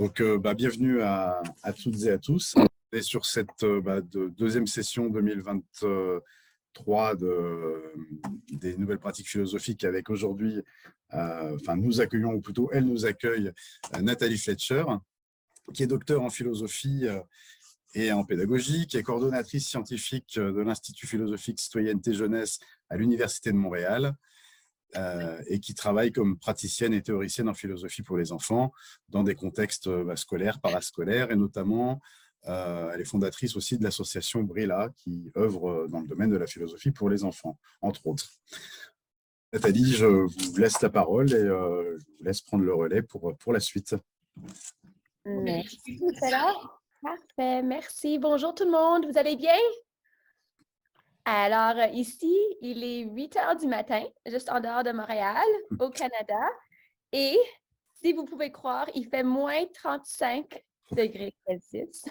Bienvenue à toutes et à tous. Et sur cette deuxième session 2023 des nouvelles pratiques philosophiques avec aujourd'hui, nous accueillons, ou plutôt elle nous accueille, Nathalie Fletcher, qui est docteure en philosophie et en pédagogie, qui est coordonnatrice scientifique de l'Institut philosophique citoyenneté jeunesse à l'Université de Montréal, et qui travaille comme praticienne et théoricienne en philosophie pour les enfants dans des contextes scolaires, parascolaires, et notamment elle est fondatrice aussi de l'association Brilla qui œuvre dans le domaine de la philosophie pour les enfants, entre autres. Nathalie, je vous laisse la parole et je vous laisse prendre le relais pour la suite. Merci, Nicolas. Parfait, merci. Bonjour tout le monde, vous allez bien? Alors, ici, il est 8 heures du matin, juste en dehors de Montréal, au Canada. Et si vous pouvez croire, il fait moins 35 degrés Celsius.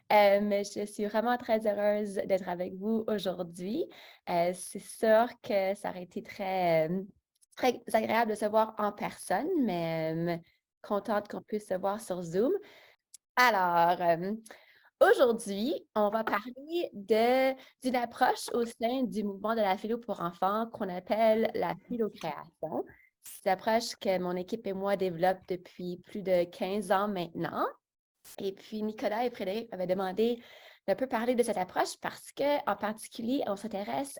Mais je suis vraiment très heureuse d'être avec vous aujourd'hui. C'est sûr que ça aurait été très agréable de se voir en personne, mais contente qu'on puisse se voir sur Zoom. Alors, aujourd'hui, on va parler d'une approche au sein du mouvement de la philo pour enfants qu'on appelle la philocréation. C'est une approche que mon équipe et moi développent depuis plus de 15 ans maintenant. Et puis, Nicolas et Frédéric m'avaient demandé d'un peu parler de cette approche parce qu'en particulier, on s'intéresse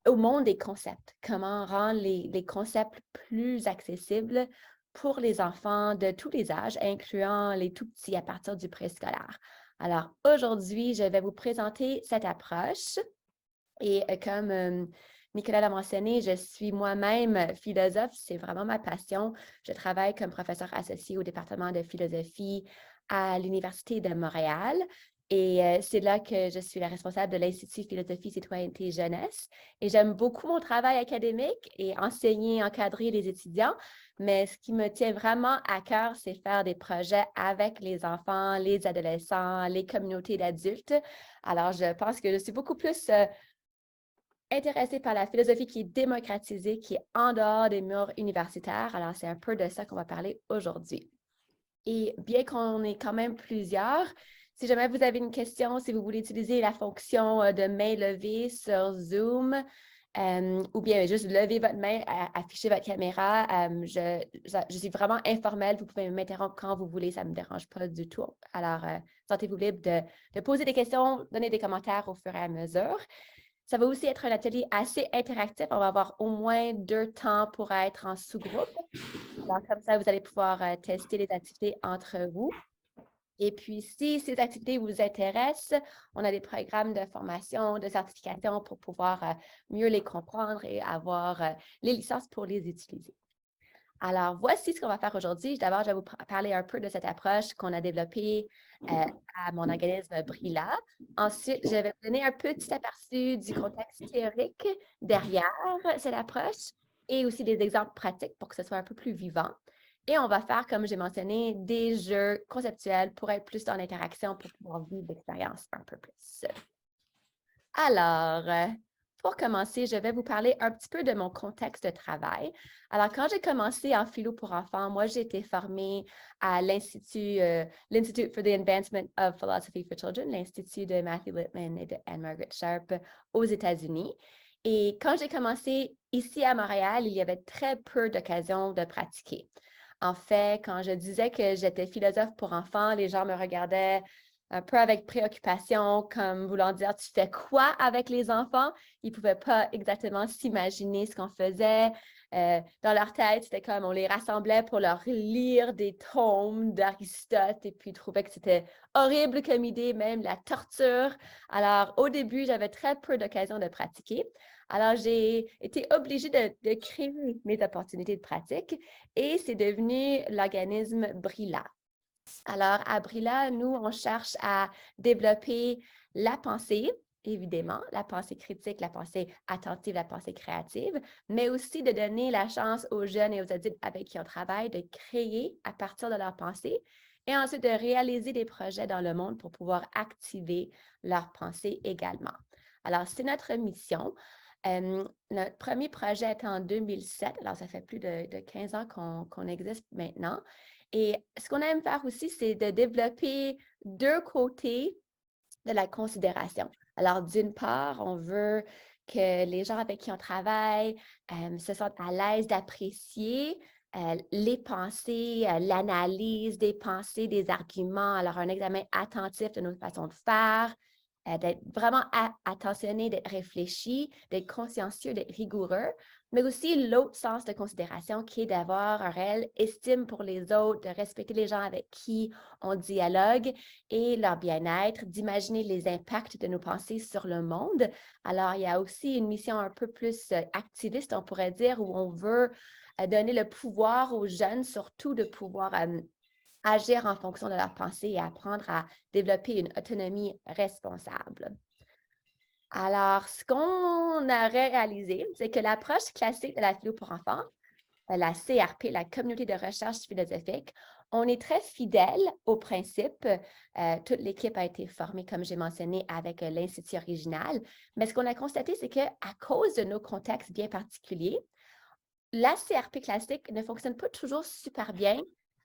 au monde des concepts. Comment rendre les concepts plus accessibles pour les enfants de tous les âges, incluant les tout-petits à partir du préscolaire. Alors, aujourd'hui, je vais vous présenter cette approche. Et comme Nicolas l'a mentionné, je suis moi-même philosophe, c'est vraiment ma passion. Je travaille comme professeur associé au département de philosophie à l'Université de Montréal. Et c'est là que je suis la responsable de l'Institut Philosophie, Citoyenneté, Jeunesse. Et j'aime beaucoup mon travail académique et enseigner, encadrer les étudiants. Mais ce qui me tient vraiment à cœur, c'est faire des projets avec les enfants, les adolescents, les communautés d'adultes. Alors, je pense que je suis beaucoup plus intéressée par la philosophie qui est démocratisée, qui est en dehors des murs universitaires. Alors, c'est un peu de ça qu'on va parler aujourd'hui. Et bien qu'on ait quand même plusieurs, si jamais vous avez une question, si vous voulez utiliser la fonction de main levée sur Zoom, ou bien juste lever votre main, afficher votre caméra, je suis vraiment informelle. Vous pouvez m'interrompre quand vous voulez, ça ne me dérange pas du tout. Alors, sentez-vous libre de poser des questions, donner des commentaires au fur et à mesure. Ça va aussi être un atelier assez interactif. On va avoir au moins 2 temps pour être en sous-groupe. Alors, comme ça, vous allez pouvoir tester les activités entre vous. Et puis, si ces activités vous intéressent, on a des programmes de formation, de certification pour pouvoir mieux les comprendre et avoir les licences pour les utiliser. Alors, voici ce qu'on va faire aujourd'hui. D'abord, je vais vous parler un peu de cette approche qu'on a développée à mon organisme Brilla. Ensuite, je vais vous donner un petit aperçu du contexte théorique derrière cette approche et aussi des exemples pratiques pour que ce soit un peu plus vivant. Et on va faire, comme j'ai mentionné, des jeux conceptuels pour être plus dans l'interaction, pour pouvoir vivre l'expérience un peu plus. Alors, pour commencer, je vais vous parler un petit peu de mon contexte de travail. Alors, quand j'ai commencé en philo pour enfants, moi, j'ai été formée à l'Institute for the Advancement of Philosophy for Children, l'Institut de Matthew Lipman et de Anne Margaret Sharp aux États-Unis. Et quand j'ai commencé ici à Montréal, il y avait très peu d'occasions de pratiquer. En fait, quand je disais que j'étais philosophe pour enfants, les gens me regardaient un peu avec préoccupation, comme voulant dire, tu fais quoi avec les enfants? Ils ne pouvaient pas exactement s'imaginer ce qu'on faisait. Dans leur tête, c'était comme on les rassemblait pour leur lire des tomes d'Aristote et puis ils trouvaient que c'était horrible comme idée, même la torture. Alors, au début, j'avais très peu d'occasions de pratiquer. Alors, j'ai été obligée de créer mes opportunités de pratique et c'est devenu l'organisme Brilla. Alors, à Brilla, nous, on cherche à développer la pensée, évidemment, la pensée critique, la pensée attentive, la pensée créative, mais aussi de donner la chance aux jeunes et aux adultes avec qui on travaille de créer à partir de leur pensée et ensuite de réaliser des projets dans le monde pour pouvoir activer leur pensée également. Alors, c'est notre mission. Notre premier projet est en 2007, alors ça fait plus de 15 ans qu'on existe maintenant. Et ce qu'on aime faire aussi, c'est de développer deux côtés de la considération. Alors, d'une part, on veut que les gens avec qui on travaille se sentent à l'aise d'apprécier les pensées, l'analyse des pensées, des arguments, alors un examen attentif de notre façon de faire, d'être vraiment attentionné, d'être réfléchi, d'être consciencieux, d'être rigoureux, mais aussi l'autre sens de considération qui est d'avoir un réel estime pour les autres, de respecter les gens avec qui on dialogue et leur bien-être, d'imaginer les impacts de nos pensées sur le monde. Alors, il y a aussi une mission un peu plus activiste, on pourrait dire, où on veut donner le pouvoir aux jeunes, surtout de pouvoir agir en fonction de leurs pensées et apprendre à développer une autonomie responsable. Alors, ce qu'on a réalisé, c'est que l'approche classique de la philo pour enfants, la CRP, la communauté de recherche philosophique, on est très fidèle au principe. Toute l'équipe a été formée, comme j'ai mentionné, avec l'Institut original. Mais ce qu'on a constaté, c'est qu'à cause de nos contextes bien particuliers, la CRP classique ne fonctionne pas toujours super bien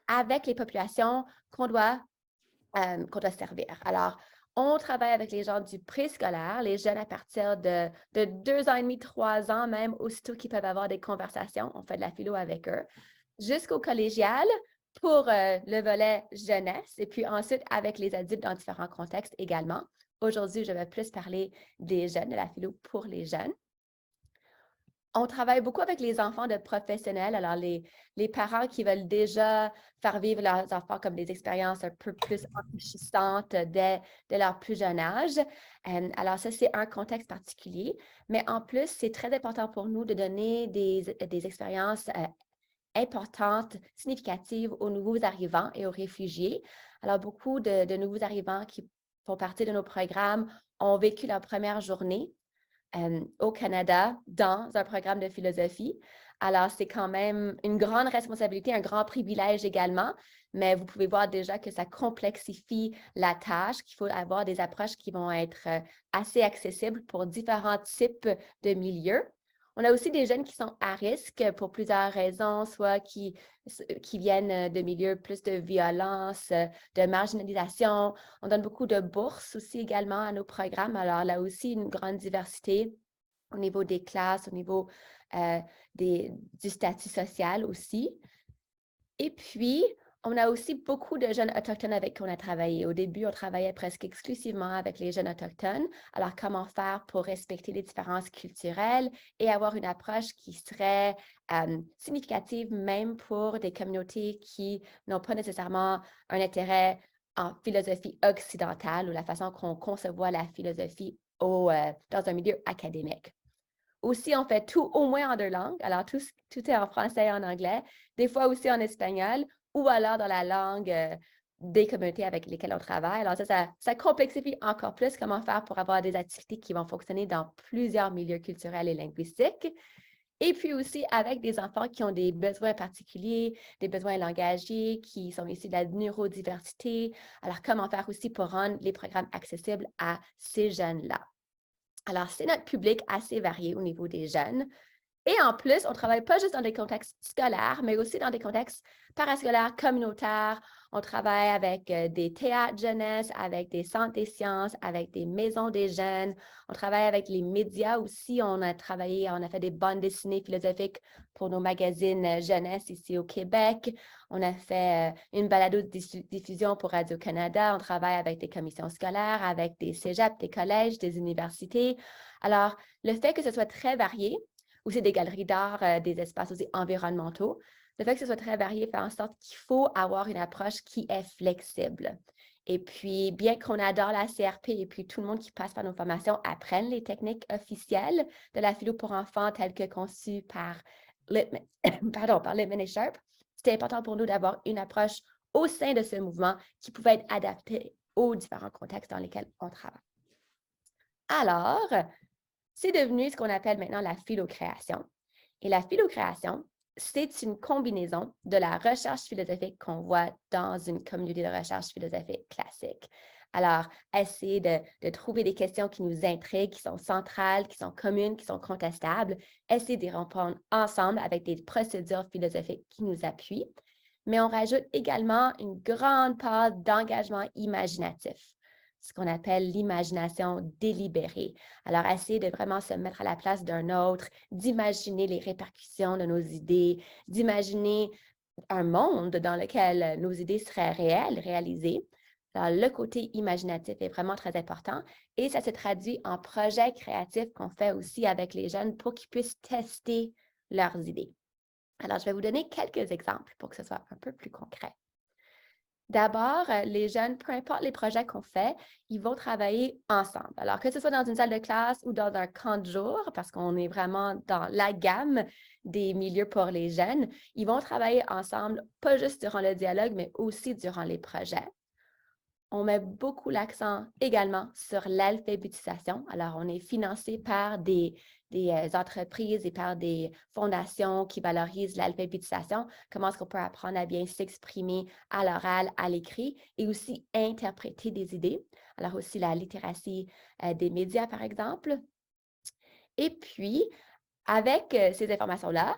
avec les populations qu'on doit servir. Alors, on travaille avec les gens du préscolaire, les jeunes à partir de 2 ans et demi, 3 ans, même aussitôt qu'ils peuvent avoir des conversations. On fait de la philo avec eux. Jusqu'au collégial pour le volet jeunesse et puis ensuite avec les adultes dans différents contextes également. Aujourd'hui, je vais plus parler des jeunes, de la philo pour les jeunes. On travaille beaucoup avec les enfants de professionnels, alors les parents qui veulent déjà faire vivre leurs enfants comme des expériences un peu plus enrichissantes dès leur plus jeune âge. Alors ça, c'est un contexte particulier, mais en plus, c'est très important pour nous de donner des expériences importantes, significatives aux nouveaux arrivants et aux réfugiés. Alors beaucoup de nouveaux arrivants qui font partie de nos programmes ont vécu leur première journée au Canada dans un programme de philosophie. Alors, c'est quand même une grande responsabilité, un grand privilège également, mais vous pouvez voir déjà que ça complexifie la tâche, qu'il faut avoir des approches qui vont être assez accessibles pour différents types de milieux. On a aussi des jeunes qui sont à risque pour plusieurs raisons, soit qui viennent de milieux plus de violence, de marginalisation. On donne beaucoup de bourses aussi également à nos programmes. Alors là aussi, une grande diversité au niveau des classes, au niveau du statut social aussi. Et puis, on a aussi beaucoup de jeunes autochtones avec qui on a travaillé. Au début, on travaillait presque exclusivement avec les jeunes autochtones. Alors, comment faire pour respecter les différences culturelles et avoir une approche qui serait significative même pour des communautés qui n'ont pas nécessairement un intérêt en philosophie occidentale ou la façon qu'on concevoit la philosophie dans un milieu académique. Aussi, on fait tout au moins en 2 langues. Alors, tout est en français et en anglais, des fois aussi en espagnol ou alors dans la langue des communautés avec lesquelles on travaille. Alors, ça complexifie encore plus comment faire pour avoir des activités qui vont fonctionner dans plusieurs milieux culturels et linguistiques. Et puis aussi avec des enfants qui ont des besoins particuliers, des besoins langagiers, qui sont issus de la neurodiversité. Alors, comment faire aussi pour rendre les programmes accessibles à ces jeunes-là. Alors, c'est notre public assez varié au niveau des jeunes. Et en plus, on ne travaille pas juste dans des contextes scolaires, mais aussi dans des contextes parascolaires, communautaires. On travaille avec des théâtres jeunesse, avec des centres des sciences, avec des maisons des jeunes. On travaille avec les médias aussi. On a fait des bandes dessinées philosophiques pour nos magazines jeunesse ici au Québec. On a fait une balado-diffusion pour Radio-Canada. On travaille avec des commissions scolaires, avec des cégeps, des collèges, des universités. Alors, le fait que ce soit très varié, aussi des galeries d'art, des espaces aussi environnementaux. Le fait que ce soit très varié fait en sorte qu'il faut avoir une approche qui est flexible. Et puis, bien qu'on adore la CRP et puis tout le monde qui passe par nos formations apprenne les techniques officielles de la philo pour enfants telles que conçues par Littman, par Littman et Sharp, c'était important pour nous d'avoir une approche au sein de ce mouvement qui pouvait être adaptée aux différents contextes dans lesquels on travaille. Alors, c'est devenu ce qu'on appelle maintenant la philocréation. Et la philocréation, c'est une combinaison de la recherche philosophique qu'on voit dans une communauté de recherche philosophique classique. Alors, essayer de trouver des questions qui nous intriguent, qui sont centrales, qui sont communes, qui sont contestables, essayer d'y répondre ensemble avec des procédures philosophiques qui nous appuient. mais on rajoute également une grande part d'engagement imaginatif, ce qu'on appelle l'imagination délibérée. Alors, essayer de vraiment se mettre à la place d'un autre, d'imaginer les répercussions de nos idées, d'imaginer un monde dans lequel nos idées seraient réelles, réalisées. Alors, le côté imaginatif est vraiment très important et ça se traduit en projets créatifs qu'on fait aussi avec les jeunes pour qu'ils puissent tester leurs idées. Alors, je vais vous donner quelques exemples pour que ce soit un peu plus concret. D'abord, les jeunes, peu importe les projets qu'on fait, ils vont travailler ensemble. Alors, que ce soit dans une salle de classe ou dans un camp de jour, parce qu'on est vraiment dans la gamme des milieux pour les jeunes, ils vont travailler ensemble, pas juste durant le dialogue, mais aussi durant les projets. On met beaucoup l'accent également sur l'alphabétisation. Alors, on est financé par des entreprises et par des fondations qui valorisent l'alphabétisation. Comment est-ce qu'on peut apprendre à bien s'exprimer à l'oral, à l'écrit et aussi interpréter des idées. Alors, aussi la littératie des médias, par exemple. Et puis, avec ces informations-là,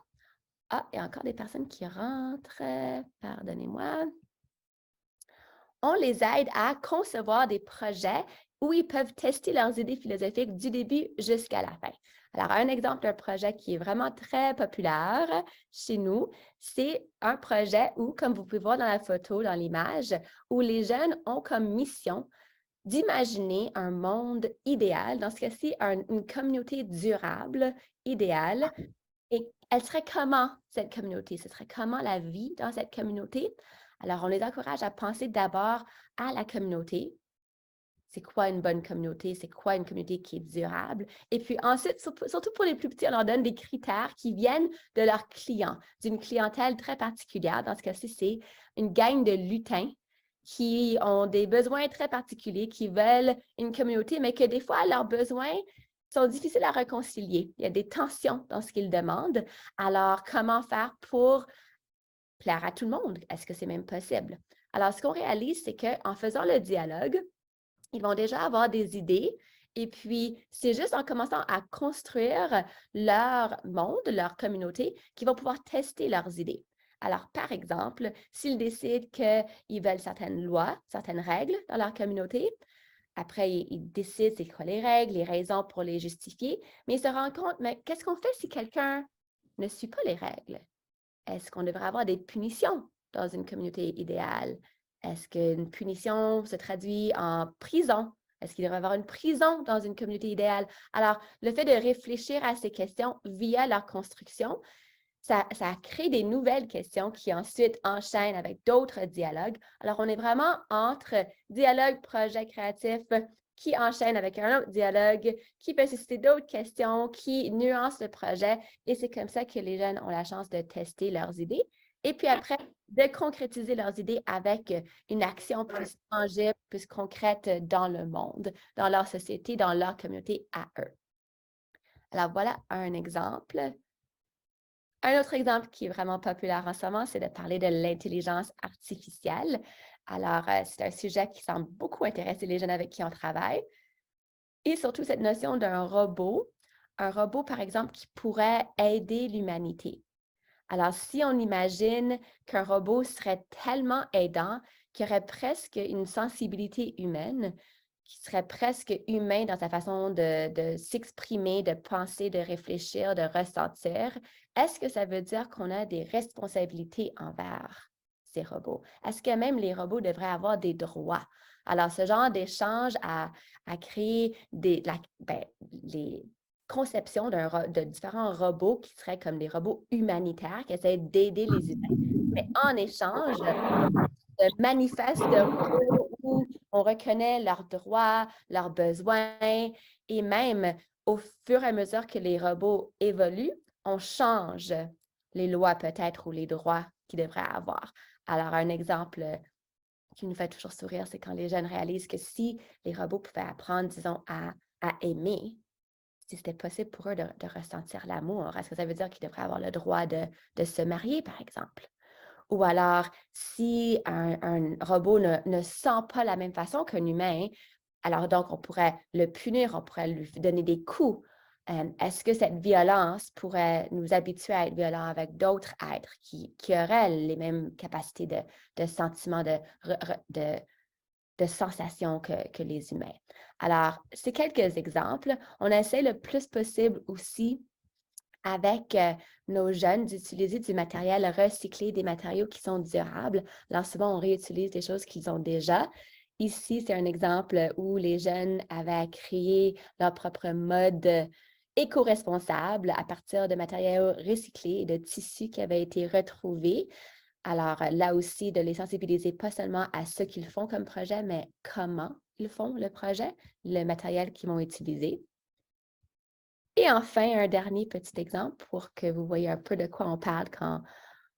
il y a encore des personnes qui rentrent. Pardonnez-moi. On les aide à concevoir des projets où ils peuvent tester leurs idées philosophiques du début jusqu'à la fin. Alors, un exemple d'un projet qui est vraiment très populaire chez nous, c'est un projet où, comme vous pouvez voir dans la photo, dans l'image, où les jeunes ont comme mission d'imaginer un monde idéal, dans ce cas-ci, une communauté durable, idéale. Et elle serait comment cette communauté? Ce serait comment la vie dans cette communauté? Alors, on les encourage à penser d'abord à la communauté. C'est quoi une bonne communauté? C'est quoi une communauté qui est durable? Et puis ensuite, surtout pour les plus petits, on leur donne des critères qui viennent de leurs clients, d'une clientèle très particulière. Dans ce cas-ci, c'est une gang de lutins qui ont des besoins très particuliers, qui veulent une communauté, mais que des fois, leurs besoins sont difficiles à réconcilier. Il y a des tensions dans ce qu'ils demandent. Alors, comment faire pour plaire à tout le monde? Est-ce que c'est même possible? Alors, ce qu'on réalise, c'est qu'en faisant le dialogue, ils vont déjà avoir des idées et puis c'est juste en commençant à construire leur monde, leur communauté, qu'ils vont pouvoir tester leurs idées. Alors, par exemple, s'ils décident qu'ils veulent certaines lois, certaines règles dans leur communauté, après, ils décident c'est quoi les règles, les raisons pour les justifier, mais ils se rendent compte, mais qu'est-ce qu'on fait si quelqu'un ne suit pas les règles? Est-ce qu'on devrait avoir des punitions dans une communauté idéale? Est-ce qu'une punition se traduit en prison? Est-ce qu'il devrait y avoir une prison dans une communauté idéale? Alors, le fait de réfléchir à ces questions via leur construction, ça crée des nouvelles questions qui ensuite enchaînent avec d'autres dialogues. Alors, on est vraiment entre dialogue, projet créatif, qui enchaîne avec un autre dialogue, qui peut susciter d'autres questions, qui nuance le projet. Et c'est comme ça que les jeunes ont la chance de tester leurs idées. Et puis après, de concrétiser leurs idées avec une action plus tangible, plus concrète dans le monde, dans leur société, dans leur communauté à eux. Alors voilà un exemple. Un autre exemple qui est vraiment populaire en ce moment, c'est de parler de l'intelligence artificielle. Alors, c'est un sujet qui semble beaucoup intéresser les jeunes avec qui on travaille. Et surtout cette notion d'un robot, un robot, par exemple, qui pourrait aider l'humanité. Alors, si on imagine qu'un robot serait tellement aidant qu'il aurait presque une sensibilité humaine, qui serait presque humain dans sa façon de s'exprimer, de penser, de réfléchir, de ressentir, est-ce que ça veut dire qu'on a des responsabilités envers ces robots? Est-ce que même les robots devraient avoir des droits? Alors, ce genre d'échange a créé les conceptions de différents robots qui seraient comme des robots humanitaires qui essaient d'aider les humains. Mais en échange, de manifestes où on reconnaît leurs droits, leurs besoins et même au fur et à mesure que les robots évoluent, on change les lois peut-être ou les droits qu'ils devraient avoir. Alors, un exemple qui nous fait toujours sourire, c'est quand les jeunes réalisent que si les robots pouvaient apprendre, disons, à aimer, si c'était possible pour eux de ressentir l'amour, est-ce que ça veut dire qu'ils devraient avoir le droit de se marier, par exemple? Ou alors, si un robot ne sent pas la même façon qu'un humain, alors donc on pourrait le punir, on pourrait lui donner des coups Est-ce que cette violence pourrait nous habituer à être violents avec d'autres êtres qui auraient les mêmes capacités de sentiments, de sensations que les humains? Alors, c'est quelques exemples. On essaie le plus possible aussi avec nos jeunes d'utiliser du matériel recyclé, des matériaux qui sont durables. Alors, souvent, on réutilise des choses qu'ils ont déjà. Ici, c'est un exemple où les jeunes avaient créé leur propre mode éco-responsable à partir de matériaux recyclés et de tissus qui avaient été retrouvés. Alors, là aussi, de les sensibiliser pas seulement à ce qu'ils font comme projet, mais comment ils font le projet, le matériel qu'ils vont utiliser. Et enfin, un dernier petit exemple pour que vous voyez un peu de quoi on parle quand on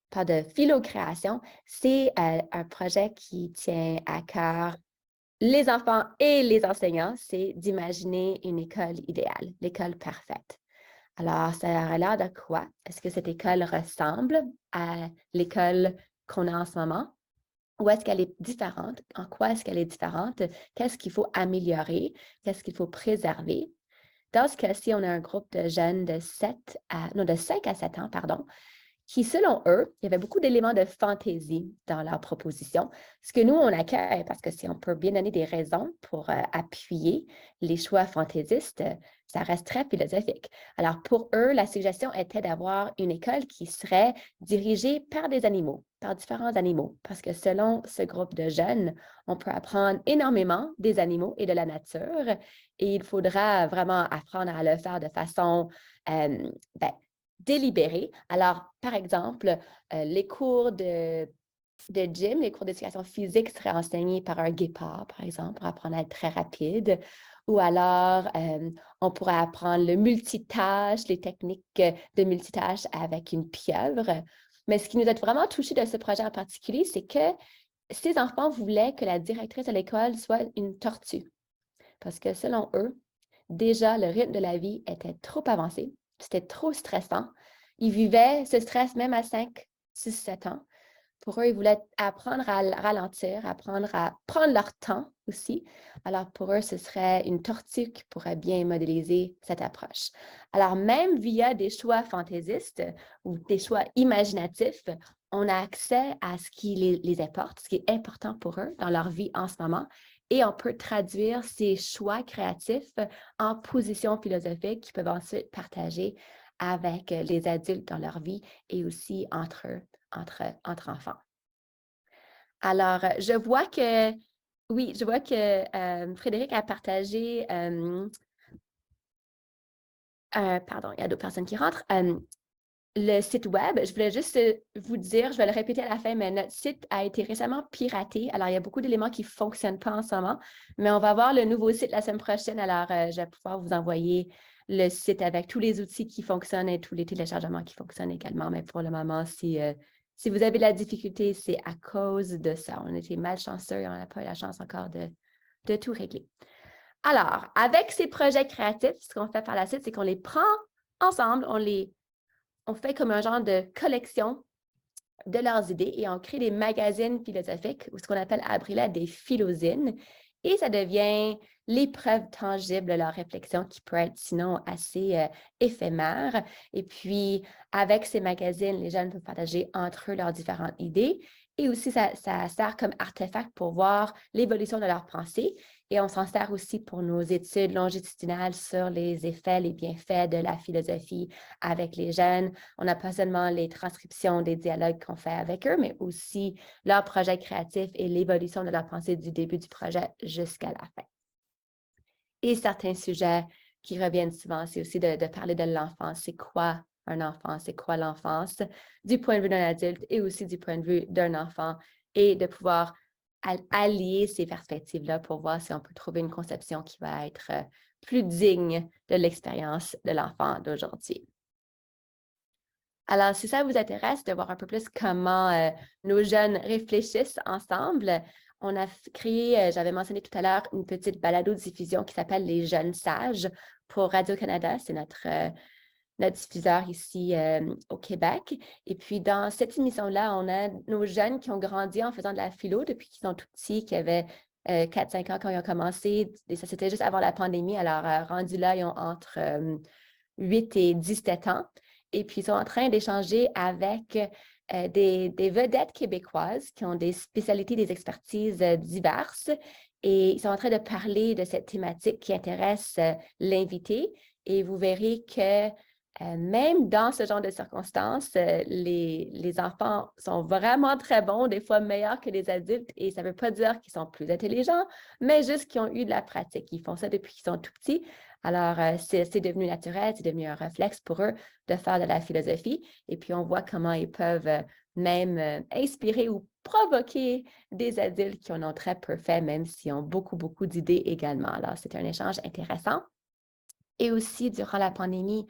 parle de philo-création, c'est un projet qui tient à cœur les enfants et les enseignants, c'est d'imaginer une école idéale, l'école parfaite. Alors, ça a l'air de quoi? Est-ce que cette école ressemble à l'école qu'on a en ce moment? Ou est-ce qu'elle est différente? En quoi est-ce qu'elle est différente? Qu'est-ce qu'il faut améliorer? Qu'est-ce qu'il faut préserver? Dans ce cas-ci, on a un groupe de jeunes de 5 à 7 ans, pardon, qui, selon eux, il y avait beaucoup d'éléments de fantaisie dans leur proposition, ce que nous, on accueille parce que si on peut bien donner des raisons pour appuyer les choix fantaisistes, ça reste très philosophique. Alors, pour eux, la suggestion était d'avoir une école qui serait dirigée par des animaux, par différents animaux, parce que selon ce groupe de jeunes, on peut apprendre énormément des animaux et de la nature, et il faudra vraiment apprendre à le faire de façon délibérée. Alors, par exemple, les cours de gym, les cours d'éducation physique seraient enseignés par un guépard, par exemple, pour apprendre à être très rapide. Ou alors, on pourrait apprendre le multitâche, les techniques de multitâche avec une pieuvre. Mais ce qui nous a vraiment touché de ce projet en particulier, c'est que ces enfants voulaient que la directrice de l'école soit une tortue. Parce que selon eux, déjà, le rythme de la vie était trop avancé, c'était trop stressant. Ils vivaient ce stress même à 5, 6, 7 ans. Pour eux, ils voulaient apprendre à ralentir, apprendre à prendre leur temps aussi. Alors, pour eux, ce serait une tortue qui pourrait bien modéliser cette approche. Alors, même via des choix fantaisistes ou des choix imaginatifs, on a accès à ce qui les importe, ce qui est important pour eux dans leur vie en ce moment. Et on peut traduire ces choix créatifs en positions philosophiques qui peuvent ensuite partager avec les adultes dans leur vie et aussi entre eux, entre enfants. Alors, je vois que, oui, je vois que Frédéric a partagé, pardon, il y a d'autres personnes qui rentrent, le site web. Je voulais juste vous dire, je vais le répéter à la fin, mais notre site a été récemment piraté. Alors, il y a beaucoup d'éléments qui ne fonctionnent pas en ce moment, mais on va voir le nouveau site la semaine prochaine. Alors, je vais pouvoir vous envoyer le site avec tous les outils qui fonctionnent et tous les téléchargements qui fonctionnent également. Mais pour le moment, si vous avez de la difficulté, c'est à cause de ça. On était malchanceux et on n'a pas eu la chance encore de tout régler. Alors, avec ces projets créatifs, ce qu'on fait par la suite, c'est qu'on les prend ensemble, on fait comme un genre de collection de leurs idées et on crée des magazines philosophiques ou ce qu'on appelle à Abrila des philosines. Et ça devient l'épreuve tangible de leur réflexion qui peut être sinon assez éphémère. Et puis, avec ces magazines, les jeunes peuvent partager entre eux leurs différentes idées. Et aussi, ça sert comme artefact pour voir l'évolution de leurs pensées. Et on s'en sert aussi pour nos études longitudinales sur les effets, les bienfaits de la philosophie avec les jeunes. On n'a pas seulement les transcriptions des dialogues qu'on fait avec eux, mais aussi leur projet créatif et l'évolution de leur pensée du début du projet jusqu'à la fin. Et certains sujets qui reviennent souvent, c'est aussi de parler de l'enfance. C'est quoi un enfant? C'est quoi l'enfance? Du point de vue d'un adulte et aussi du point de vue d'un enfant et de pouvoir allier ces perspectives-là pour voir si on peut trouver une conception qui va être plus digne de l'expérience de l'enfant d'aujourd'hui. Alors, si ça vous intéresse de voir un peu plus comment nos jeunes réfléchissent ensemble, on a créé, j'avais mentionné tout à l'heure, une petite balado-diffusion qui s'appelle Les Jeunes Sages pour Radio-Canada. C'est notre diffuseur ici au Québec. Et puis, dans cette émission-là, on a nos jeunes qui ont grandi en faisant de la philo depuis qu'ils sont tout petits, qui avaient 4-5 ans quand ils ont commencé. Et ça, c'était juste avant la pandémie. Alors, rendu là, ils ont entre 8 et 17 ans. Et puis, ils sont en train d'échanger avec des vedettes québécoises qui ont des spécialités, des expertises diverses. Et ils sont en train de parler de cette thématique qui intéresse l'invité. Et vous verrez que même dans ce genre de circonstances, les enfants sont vraiment très bons, des fois meilleurs que les adultes. Et ça ne veut pas dire qu'ils sont plus intelligents, mais juste qu'ils ont eu de la pratique. Ils font ça depuis qu'ils sont tout petits. Alors, c'est devenu naturel, c'est devenu un réflexe pour eux de faire de la philosophie. Et puis, on voit comment ils peuvent même inspirer ou provoquer des adultes qui en ont très peu fait, même s'ils ont beaucoup, beaucoup d'idées également. Alors, c'est un échange intéressant. Et aussi, durant la pandémie,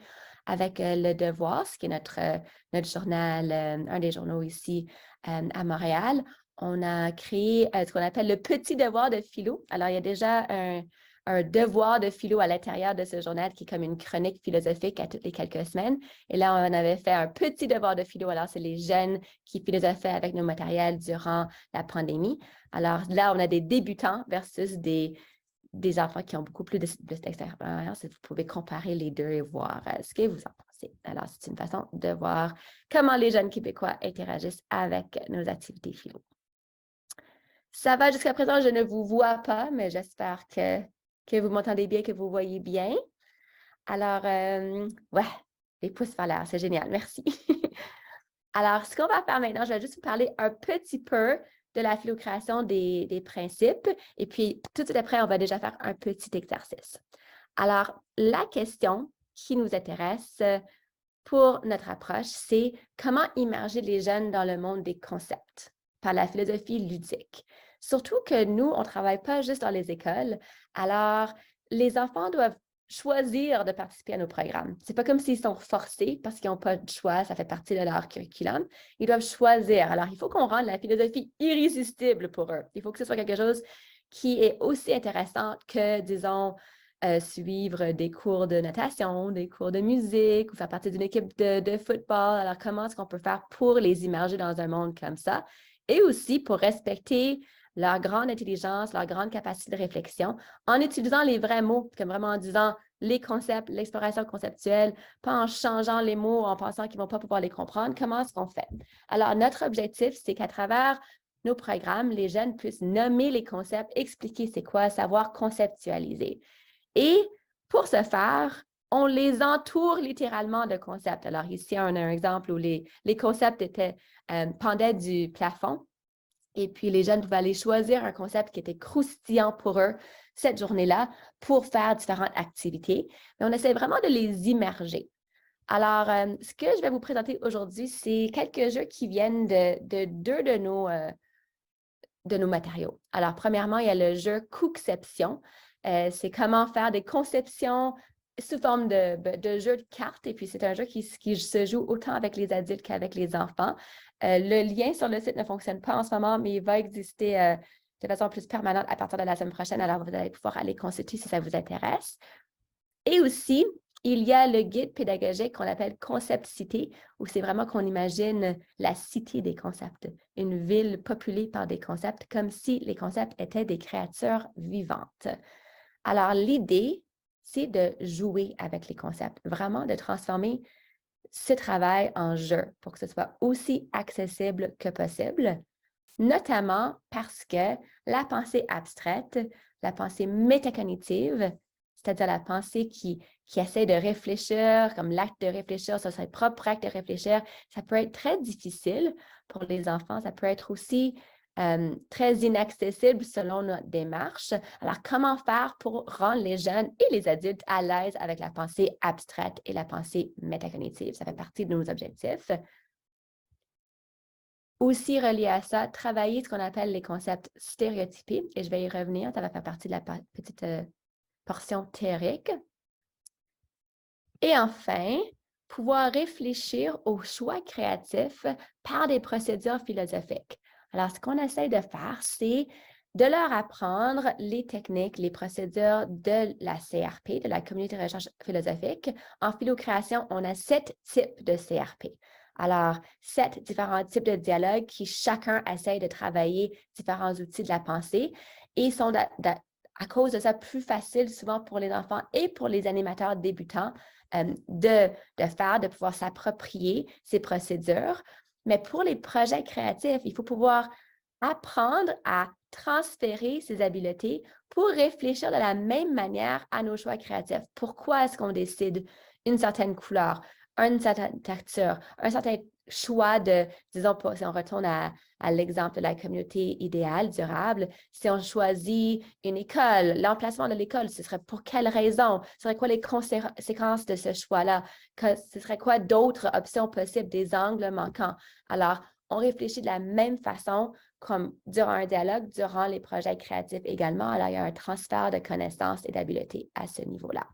avec Le Devoir, ce qui est notre journal, un des journaux ici à Montréal, on a créé ce qu'on appelle le petit devoir de philo. Alors, il y a déjà un devoir de philo à l'intérieur de ce journal qui est comme une chronique philosophique à toutes les quelques semaines. Et là, on avait fait un petit devoir de philo. Alors, c'est les jeunes qui philosophaient avec nos matériels durant la pandémie. Alors là, on a des débutants versus des enfants qui ont beaucoup plus d'expérience. Vous pouvez comparer les deux et voir ce que vous en pensez. Alors, c'est une façon de voir comment les jeunes Québécois interagissent avec nos activités philo. Ça va jusqu'à présent, je ne vous vois pas, mais j'espère que vous m'entendez bien, que vous voyez bien. Alors, ouais, les pouces vers l'air, c'est génial, merci. Alors, ce qu'on va faire maintenant, je vais juste vous parler un petit peu de la philocréation des principes. Et puis, tout de suite après, on va déjà faire un petit exercice. Alors, la question qui nous intéresse pour notre approche, c'est comment immerger les jeunes dans le monde des concepts par la philosophie ludique. Surtout que nous, on ne travaille pas juste dans les écoles. Alors, les enfants doivent choisir de participer à nos programmes. Ce n'est pas comme s'ils sont forcés parce qu'ils n'ont pas de choix, ça fait partie de leur curriculum. Ils doivent choisir. Alors, il faut qu'on rende la philosophie irrésistible pour eux. Il faut que ce soit quelque chose qui est aussi intéressant que, disons, suivre des cours de natation, des cours de musique ou faire partie d'une équipe de football. Alors, comment est-ce qu'on peut faire pour les immerger dans un monde comme ça? Et aussi pour respecter leur grande intelligence, leur grande capacité de réflexion, en utilisant les vrais mots, comme vraiment en disant les concepts, l'exploration conceptuelle, pas en changeant les mots, en pensant qu'ils ne vont pas pouvoir les comprendre. Comment est-ce qu'on fait? Alors, notre objectif, c'est qu'à travers nos programmes, les jeunes puissent nommer les concepts, expliquer c'est quoi, savoir conceptualiser. Et pour ce faire, on les entoure littéralement de concepts. Alors ici, on a un exemple où les concepts pendaient du plafond. Et puis, les jeunes pouvaient aller choisir un concept qui était croustillant pour eux cette journée-là pour faire différentes activités. Mais on essaie vraiment de les immerger. Alors, ce que je vais vous présenter aujourd'hui, c'est quelques jeux qui viennent de deux de nos matériaux. Alors, premièrement, il y a le jeu Cookception. C'est comment faire des conceptions sous forme de jeu de cartes. Et puis, c'est un jeu qui se joue autant avec les adultes qu'avec les enfants. Le lien sur le site ne fonctionne pas en ce moment, mais il va exister de façon plus permanente à partir de la semaine prochaine. Alors, vous allez pouvoir aller consulter si ça vous intéresse. Et aussi, il y a le guide pédagogique qu'on appelle Concept Cité, où c'est vraiment qu'on imagine la cité des concepts, une ville populée par des concepts, comme si les concepts étaient des créatures vivantes. Alors, l'idée, c'est de jouer avec les concepts, vraiment de transformer ce travail en jeu pour que ce soit aussi accessible que possible, notamment parce que la pensée abstraite, la pensée métacognitive, c'est-à-dire la pensée qui essaie de réfléchir, comme l'acte de réfléchir sur ses propres actes de réfléchir, ça peut être très difficile pour les enfants, ça peut être aussi très inaccessible selon notre démarche. Alors, comment faire pour rendre les jeunes et les adultes à l'aise avec la pensée abstraite et la pensée métacognitive? Ça fait partie de nos objectifs. Aussi relié à ça, travailler ce qu'on appelle les concepts stéréotypés, et je vais y revenir, ça va faire partie de la petite portion théorique. Et enfin, pouvoir réfléchir aux choix créatifs par des procédures philosophiques. Alors, ce qu'on essaie de faire, c'est de leur apprendre les techniques, les procédures de la CRP, de la Communauté de recherche philosophique. En philocréation, on a 7 types de CRP. Alors, 7 différents types de dialogues qui chacun essaie de travailler différents outils de la pensée et sont à cause de ça plus facile souvent pour les enfants et pour les animateurs débutants de faire, de pouvoir s'approprier ces procédures. Mais pour les projets créatifs, il faut pouvoir apprendre à transférer ces habiletés pour réfléchir de la même manière à nos choix créatifs. Pourquoi est-ce qu'on décide une certaine couleur, une certaine texture, un certain choix de, disons, si on retourne à l'exemple de la communauté idéale, durable, si on choisit une école, l'emplacement de l'école, ce serait pour quelle raison? Ce serait quoi les conséquences de ce choix-là? Ce serait quoi d'autres options possibles, des angles manquants? Alors, on réfléchit de la même façon comme durant un dialogue, durant les projets créatifs également. Alors, il y a un transfert de connaissances et d'habiletés à ce niveau-là.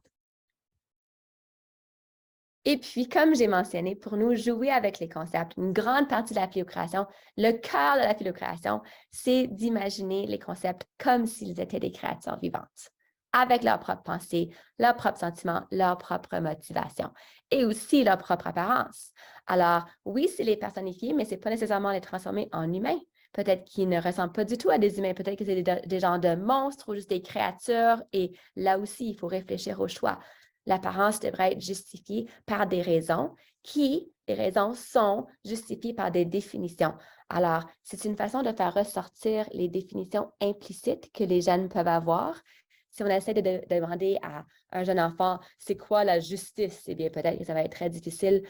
Et puis, comme j'ai mentionné, pour nous, jouer avec les concepts, une grande partie de la philocréation, le cœur de la philocréation, c'est d'imaginer les concepts comme s'ils étaient des créatures vivantes, avec leurs propres pensées, leurs propres sentiments, leur propre motivation et aussi leur propre apparence. Alors, oui, c'est les personnifier, mais ce n'est pas nécessairement les transformer en humains. Peut-être qu'ils ne ressemblent pas du tout à des humains, peut-être que c'est des genres de monstres ou juste des créatures. Et là aussi, il faut réfléchir au choix. L'apparence devrait être justifiée par des raisons les raisons sont justifiées par des définitions. Alors, c'est une façon de faire ressortir les définitions implicites que les jeunes peuvent avoir. Si on essaie de demander à un jeune enfant, c'est quoi la justice? Eh bien, peut-être que ça va être très difficile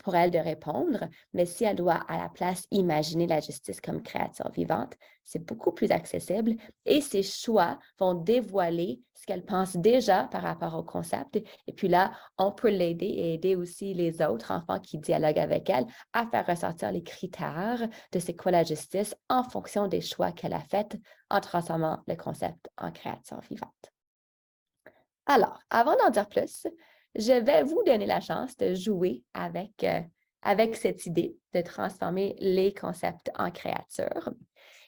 pour elle de répondre, mais si elle doit à la place imaginer la justice comme créature vivante, c'est beaucoup plus accessible et ses choix vont dévoiler ce qu'elle pense déjà par rapport au concept. Et puis là, on peut l'aider et aider aussi les autres enfants qui dialoguent avec elle à faire ressortir les critères de c'est quoi la justice en fonction des choix qu'elle a faits en transformant le concept en créature vivante. Alors, avant d'en dire plus, je vais vous donner la chance de jouer avec cette idée de transformer les concepts en créatures.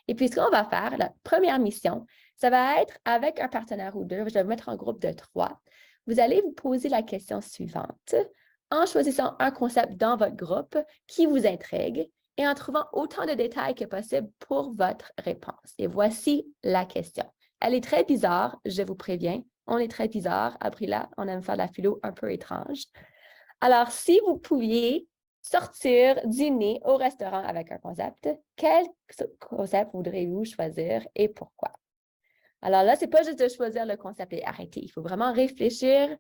Et puis, ce qu'on va faire, la première mission, ça va être avec un partenaire ou deux, je vais vous mettre en groupe de 3. Vous allez vous poser la question suivante en choisissant un concept dans votre groupe qui vous intrigue et en trouvant autant de détails que possible pour votre réponse. Et voici la question. Elle est très bizarre, je vous préviens. On est très bizarre. Après là, on aime faire de la philo un peu étrange. Alors, si vous pouviez sortir, dîner au restaurant avec un concept, quel concept voudriez-vous choisir et pourquoi? Alors là, ce n'est pas juste de choisir le concept et arrêter. Il faut vraiment réfléchir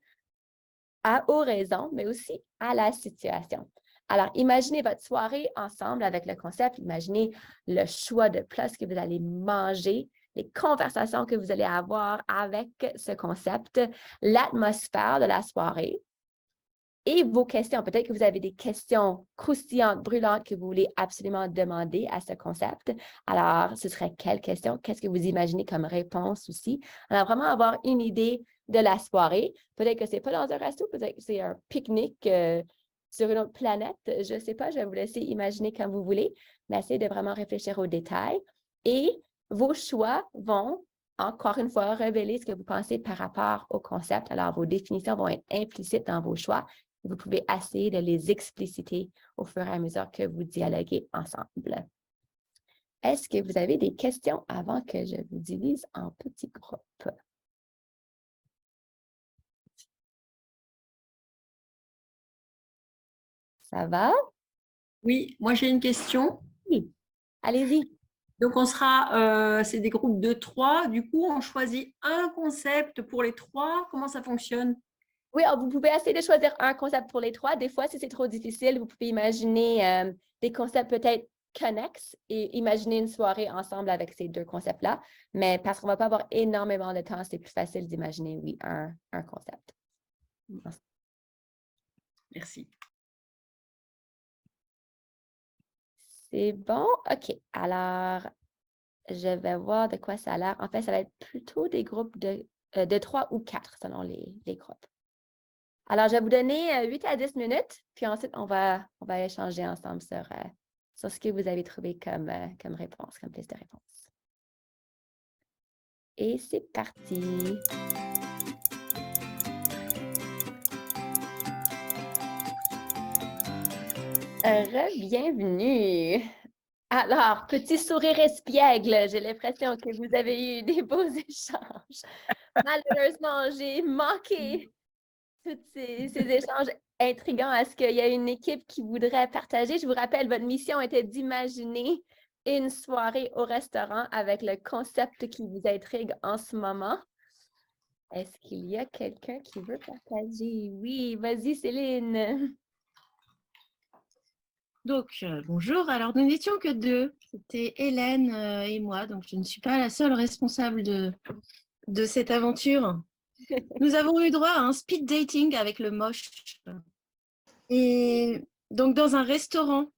aux raisons, mais aussi à la situation. Alors, imaginez votre soirée ensemble avec le concept. Imaginez le choix de plats que vous allez manger, les conversations que vous allez avoir avec ce concept, l'atmosphère de la soirée et vos questions. Peut-être que vous avez des questions croustillantes, brûlantes que vous voulez absolument demander à ce concept. Alors, ce serait quelles questions? Qu'est-ce que vous imaginez comme réponse aussi? Alors, vraiment avoir une idée de la soirée. Peut-être que ce n'est pas dans un resto, peut-être que c'est un pique-nique sur une autre planète. Je ne sais pas, je vais vous laisser imaginer comme vous voulez, mais essayez de vraiment réfléchir aux détails. Et vos choix vont, encore une fois, révéler ce que vous pensez par rapport au concept. Alors, vos définitions vont être implicites dans vos choix. Vous pouvez essayer de les expliciter au fur et à mesure que vous dialoguez ensemble. Est-ce que vous avez des questions avant que je vous divise en petits groupes? Ça va? Oui, moi j'ai une question. Oui. Allez-y. Donc c'est des groupes de 3. Du coup, on choisit un concept pour les 3. Comment ça fonctionne? Oui, alors vous pouvez essayer de choisir un concept pour les 3. Des fois, si c'est trop difficile, vous pouvez imaginer des concepts peut-être connexes et imaginer une soirée ensemble avec ces 2 concepts-là. Mais parce qu'on ne va pas avoir énormément de temps, c'est plus facile d'imaginer, oui, un concept. Merci. C'est bon? OK. Alors, je vais voir de quoi ça a l'air. En fait, ça va être plutôt des groupes de 3 ou 4 selon les groupes. Alors, je vais vous donner 8 à 10 minutes, puis ensuite, on va échanger ensemble sur ce que vous avez trouvé comme réponse, comme liste de réponses. Et c'est parti! Bienvenue! Alors, petit sourire espiègle, j'ai l'impression que vous avez eu des beaux échanges. Malheureusement, j'ai manqué tous ces échanges intrigants. Est-ce qu'il y a une équipe qui voudrait partager? Je vous rappelle, votre mission était d'imaginer une soirée au restaurant avec le concept qui vous intrigue en ce moment. Est-ce qu'il y a quelqu'un qui veut partager? Oui, vas-y, Céline. Donc, bonjour. Alors, nous n'étions que deux. C'était Hélène et moi. Donc, je ne suis pas la seule responsable de cette aventure. Nous avons eu droit à un speed dating avec le moche. Et donc, dans un restaurant.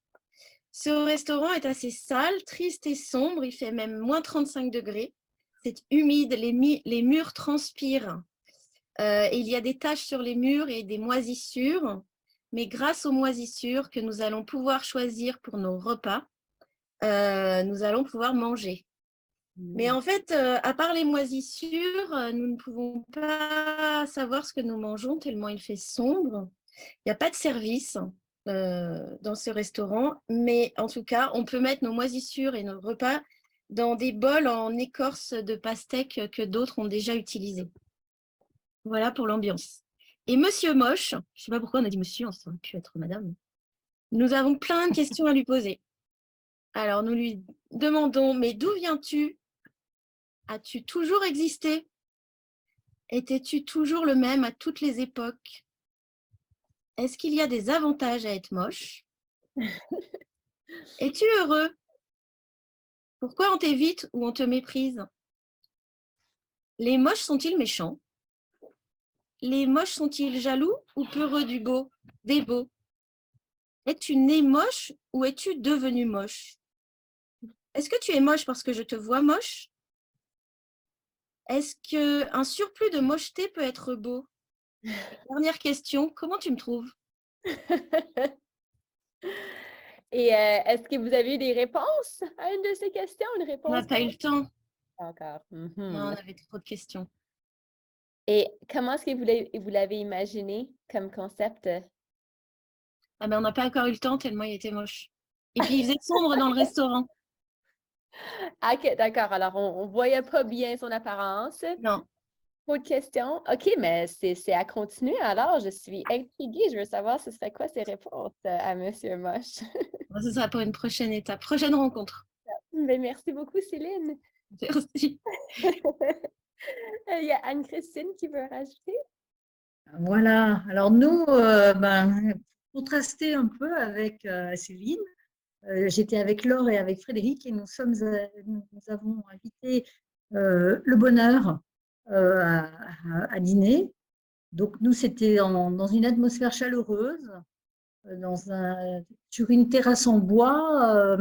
Ce restaurant est assez sale, triste et sombre. Il fait même moins 35 degrés. C'est humide, les murs transpirent. Il y a des taches sur les murs et des moisissures. Mais grâce aux moisissures que nous allons pouvoir choisir pour nos repas, nous allons pouvoir manger. Mais en fait, à part les moisissures, nous ne pouvons pas savoir ce que nous mangeons tellement il fait sombre. Il n'y a pas de service dans ce restaurant, mais en tout cas, on peut mettre nos moisissures et nos repas dans des bols en écorce de pastèque que d'autres ont déjà utilisés. Voilà pour l'ambiance. Et Monsieur Moche, je ne sais pas pourquoi on a dit monsieur, ça aurait pu être madame, nous avons plein de questions à lui poser. Alors, nous lui demandons, mais d'où viens-tu? As-tu toujours existé? Étais-tu toujours le même à toutes les époques? Est-ce qu'il y a des avantages à être moche? Es-tu heureux? Pourquoi on t'évite ou on te méprise? Les moches sont-ils méchants? Les moches sont-ils jaloux ou peureux des beaux? Es-tu né moche ou es-tu devenu moche? Est-ce que tu es moche parce que je te vois moche? Est-ce qu'un surplus de mocheté peut être beau? Dernière question, comment tu me trouves? Et est-ce que vous avez eu des réponses à une de ces questions? Une On n'a réponse pas eu le temps. encore. Non, on avait trop de questions. Et comment est-ce que vous l'avez imaginé comme concept? Ah ben, on n'a pas encore eu le temps tellement il était moche. Et puis, il faisait sombre dans le restaurant. Ah, ok, d'accord. Alors, on ne voyait pas bien son apparence. Non. Pas de questions. OK, mais c'est à continuer. Alors, je suis intriguée. Je veux savoir ce serait quoi ces réponses à Monsieur Moche. Bon, ce sera pour une prochaine étape, prochaine rencontre. Ben, merci beaucoup, Céline. Merci. Il y a Anne-Christine qui veut rajouter. Voilà. Alors nous, contraster un peu avec Céline, j'étais avec Laure et avec Frédéric et nous avons invité le bonheur à dîner. Donc nous, c'était dans une atmosphère chaleureuse, sur une terrasse en bois,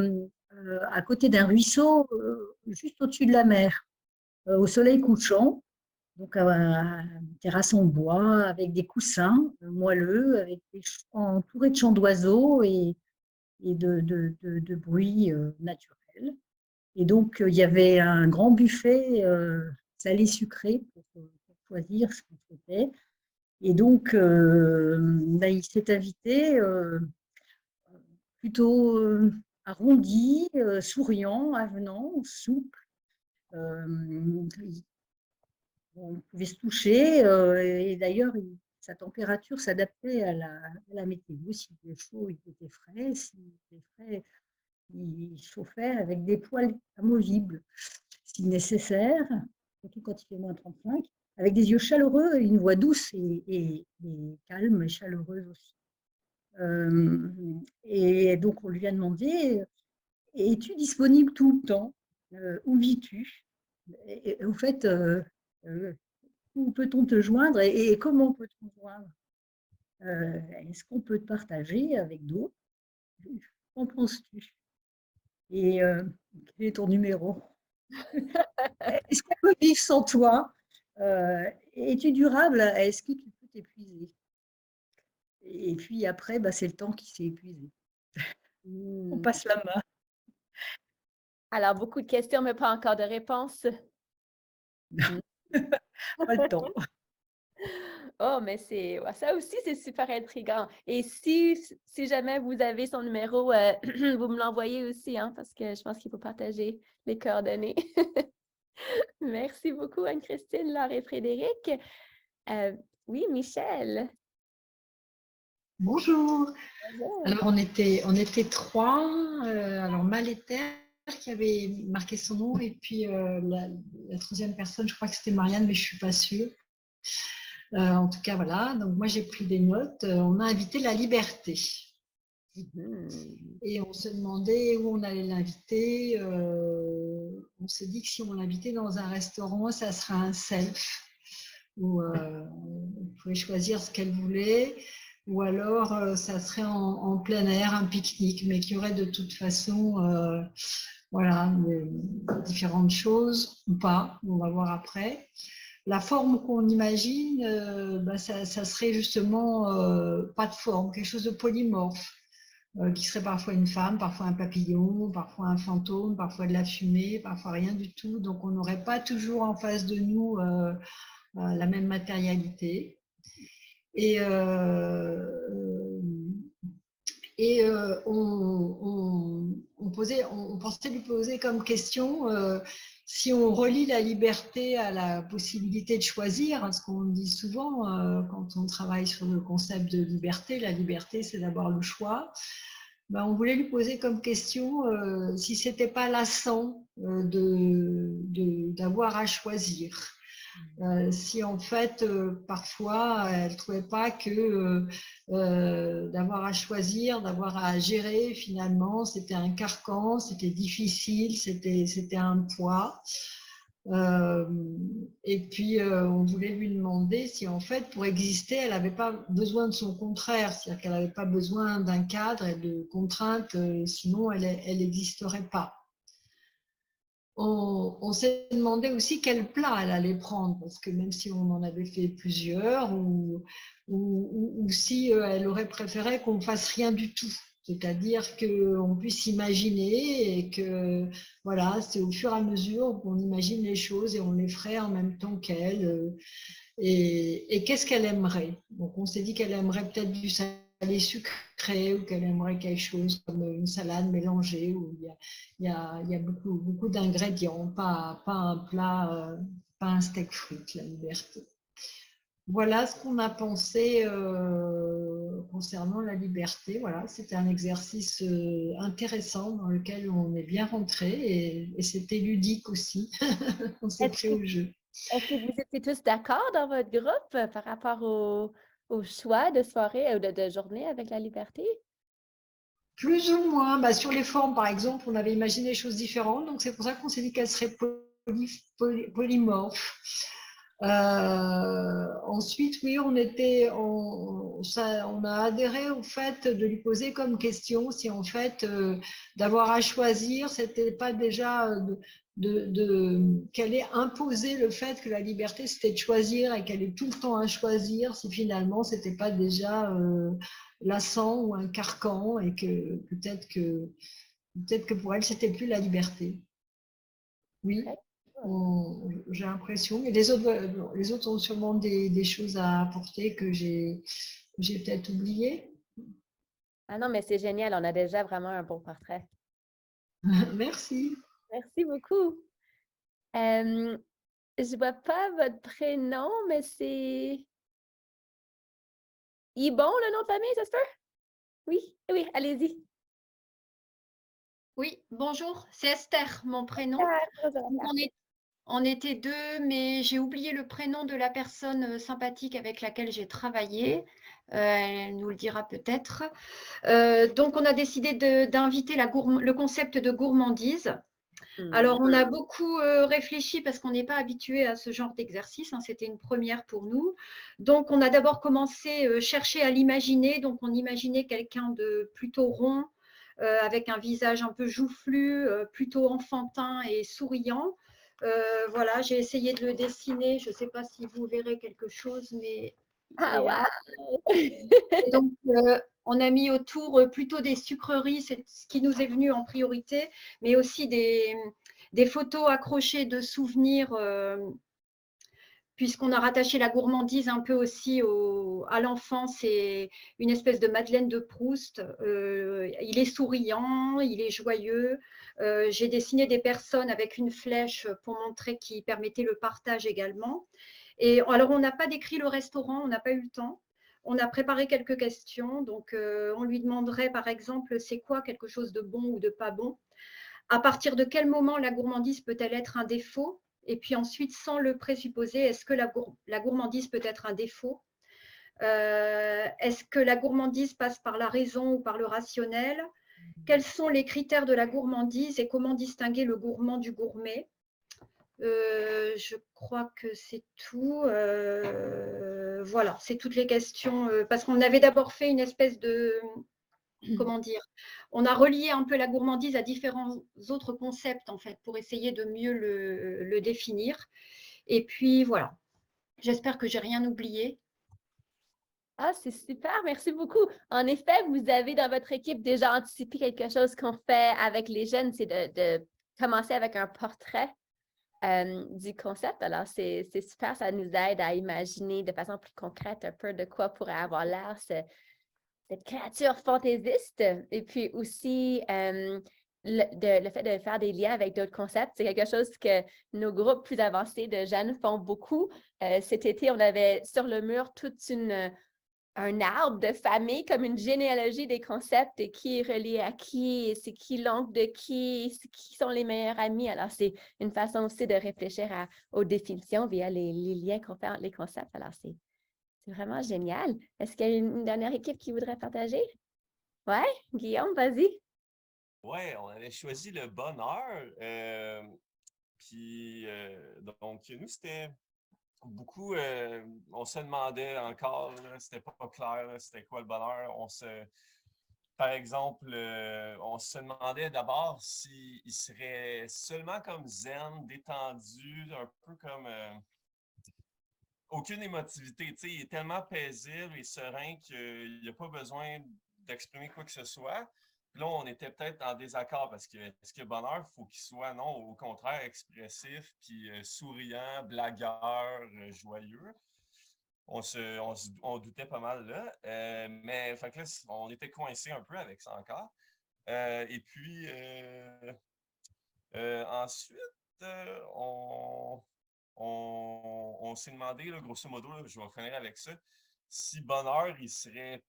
à côté d'un ruisseau, juste au-dessus de la mer, au soleil couchant. Donc, une terrasse en bois avec des coussins moelleux, entouré de chants d'oiseaux et de bruits naturels. Et donc, il y avait un grand buffet salé-sucré pour choisir ce qu'on souhaitait. Et donc, il s'est invité plutôt arrondi, souriant, avenant, souple. On pouvait se toucher et d'ailleurs, sa température s'adaptait à la météo. S'il était chaud, il était frais. S'il était frais, il chauffait avec des poêles amovibles, si nécessaire, surtout quand il fait moins 35, avec des yeux chaleureux et une voix douce et calme et chaleureuse aussi. Et donc, on lui a demandé, es-tu disponible tout le temps? Où vis-tu? Et au fait, où peut-on te joindre et comment peut-on te joindre? Est-ce qu'on peut te partager avec d'autres? Qu'en penses-tu? Et quel est ton numéro? Est-ce qu'on peut vivre sans toi? Es-tu durable? Est-ce que tu peux t'épuiser? Et puis après, c'est le temps qui s'est épuisé. On passe la main. Alors, beaucoup de questions, mais pas encore de réponses. Pas le temps. Oh, mais ça aussi, c'est super intriguant. Et si jamais vous avez son numéro, vous me l'envoyez aussi, hein, parce que je pense qu'il faut partager les coordonnées. Merci beaucoup, Anne-Christine, Laure et Frédéric. Oui, Michel. Bonjour. Bonjour. Alors, on était trois. Alors, Maléter qui avait marqué son nom, et puis la troisième personne, je crois que c'était Marianne, mais je ne suis pas sûre. En tout cas, voilà. Donc, moi, j'ai pris des notes. On a invité la liberté. Et on se demandait où on allait l'inviter. On s'est dit que si on l'invitait dans un restaurant, ça serait un self, où on pouvait choisir ce qu'elle voulait, ou alors ça serait en plein air, un pique-nique, mais qui aurait de toute façon voilà, différentes choses, ou pas, on va voir après. La forme qu'on imagine, ça serait justement pas de forme, quelque chose de polymorphe, qui serait parfois une femme, parfois un papillon, parfois un fantôme, parfois de la fumée, parfois rien du tout. Donc on n'aurait pas toujours en face de nous la même matérialité. Et on pensait lui poser comme question si on relie la liberté à la possibilité de choisir, ce qu'on dit souvent quand on travaille sur le concept de liberté, la liberté c'est d'avoir le choix. Ben, on voulait lui poser comme question si c'était pas lassant d'avoir à choisir. Si en fait parfois elle ne trouvait pas que d'avoir à choisir, d'avoir à gérer finalement c'était un carcan, c'était difficile, c'était un poids. Et puis on voulait lui demander si en fait pour exister elle n'avait pas besoin de son contraire, c'est-à-dire qu'elle n'avait pas besoin d'un cadre et de contraintes, sinon elle n'existerait pas. On s'est demandé aussi quel plat elle allait prendre, parce que même si on en avait fait plusieurs, ou si elle aurait préféré qu'on ne fasse rien du tout, c'est-à-dire qu'on puisse imaginer et que voilà, c'est au fur et à mesure qu'on imagine les choses et on les ferait en même temps qu'elle. Et qu'est-ce qu'elle aimerait? Donc on s'est dit qu'elle aimerait peut-être du salé sucré, ou qu'elle aimerait quelque chose comme une salade mélangée où il y a beaucoup d'ingrédients, pas un plat, pas un steak frites, la liberté. Voilà ce qu'on a pensé concernant la liberté. Voilà, c'était un exercice intéressant dans lequel on est bien rentré et c'était ludique aussi. On s'est pris au jeu. Est-ce que vous étiez tous d'accord dans votre groupe par rapport au choix de soirée ou de journée avec la liberté? Plus ou moins. Bah, sur les formes, par exemple, on avait imaginé des choses différentes. Donc, c'est pour ça qu'on s'est dit qu'elles seraient polymorphes. Ensuite, oui, on a adhéré au fait de lui poser comme question si en fait d'avoir à choisir, c'était pas déjà qu'elle ait imposé le fait que la liberté c'était de choisir et qu'elle ait tout le temps à choisir, si finalement c'était pas déjà lassant ou un carcan et que peut-être que pour elle c'était plus la liberté. Oui. J'ai l'impression, et les autres ont sûrement des choses à apporter que j'ai peut-être oubliées. Ah non, mais c'est génial, on a déjà vraiment un bon portrait. Merci. Merci beaucoup. Je vois pas votre prénom, mais c'est Ibon, le nom de famille, ça se peut? Oui, oui, allez-y. Oui, bonjour, c'est Esther, mon prénom. bonjour. On était deux, mais j'ai oublié le prénom de la personne sympathique avec laquelle j'ai travaillé. Elle nous le dira peut-être. Donc, on a décidé d'inviter le concept de gourmandise. Alors, on a beaucoup réfléchi parce qu'on n'est pas habitué à ce genre d'exercice. C'était une première pour nous. Donc, on a d'abord commencé à chercher à l'imaginer. Donc, on imaginait quelqu'un de plutôt rond, avec un visage un peu joufflu, plutôt enfantin et souriant. Voilà, j'ai essayé de le dessiner. Je ne sais pas si vous verrez quelque chose, mais il est là. Et donc, on a mis autour plutôt des sucreries, c'est ce qui nous est venu en priorité, mais aussi des photos accrochées de souvenirs, puisqu'on a rattaché la gourmandise un peu aussi à l'enfance et une espèce de Madeleine de Proust. Il est souriant, il est joyeux. J'ai dessiné des personnes avec une flèche pour montrer qu'il permettait le partage également. Et alors, on n'a pas décrit le restaurant, on n'a pas eu le temps. On a préparé quelques questions. Donc, on lui demanderait, par exemple, c'est quoi quelque chose de bon ou de pas bon? À partir de quel moment la gourmandise peut-elle être un défaut? Et puis ensuite, sans le présupposer, est-ce que la gourmandise peut être un défaut? Est-ce que la gourmandise passe par la raison ou par le rationnel? Quels sont les critères de la gourmandise et comment distinguer le gourmand du gourmet? Je crois que c'est tout. Voilà, c'est toutes les questions. Parce qu'on avait d'abord fait une espèce de, comment dire, on a relié un peu la gourmandise à différents autres concepts, en fait, pour essayer de mieux le définir. Et puis, voilà. J'espère que j'ai rien oublié. Ah, c'est super, merci beaucoup. En effet, vous avez dans votre équipe déjà anticipé quelque chose qu'on fait avec les jeunes, c'est de commencer avec un portrait du concept. Alors, c'est super, ça nous aide à imaginer de façon plus concrète un peu de quoi pourrait avoir l'air cette créature fantaisiste. Et puis aussi, le fait de faire des liens avec d'autres concepts, c'est quelque chose que nos groupes plus avancés de jeunes font beaucoup. Cet été, on avait sur le mur un arbre de famille, comme une généalogie des concepts et qui est relié à qui, c'est qui l'oncle de qui sont les meilleurs amis. Alors, c'est une façon aussi de réfléchir aux définitions via les liens qu'on fait entre les concepts. Alors, c'est vraiment génial. Est-ce qu'il y a une dernière équipe qui voudrait partager? Ouais, Guillaume, vas-y. Ouais, on avait choisi le bonheur. Puis, donc, nous, c'était beaucoup, on se demandait encore, c'était pas clair, là, c'était quoi le bonheur. Par exemple, on se demandait d'abord s'il serait seulement comme zen, détendu, un peu comme aucune émotivité. Tu sais, il est tellement paisible et serein qu'il n'y a pas besoin d'exprimer quoi que ce soit. Puis là, on était peut-être en désaccord parce que est-ce que bonheur, il faut qu'il soit, non, au contraire, expressif, puis souriant, blagueur, joyeux. On doutait pas mal là. Mais fait que là, on était coincés un peu avec ça encore. Et puis, ensuite, on s'est demandé, là, grosso modo, là, je vais finir avec ça, si bonheur, il serait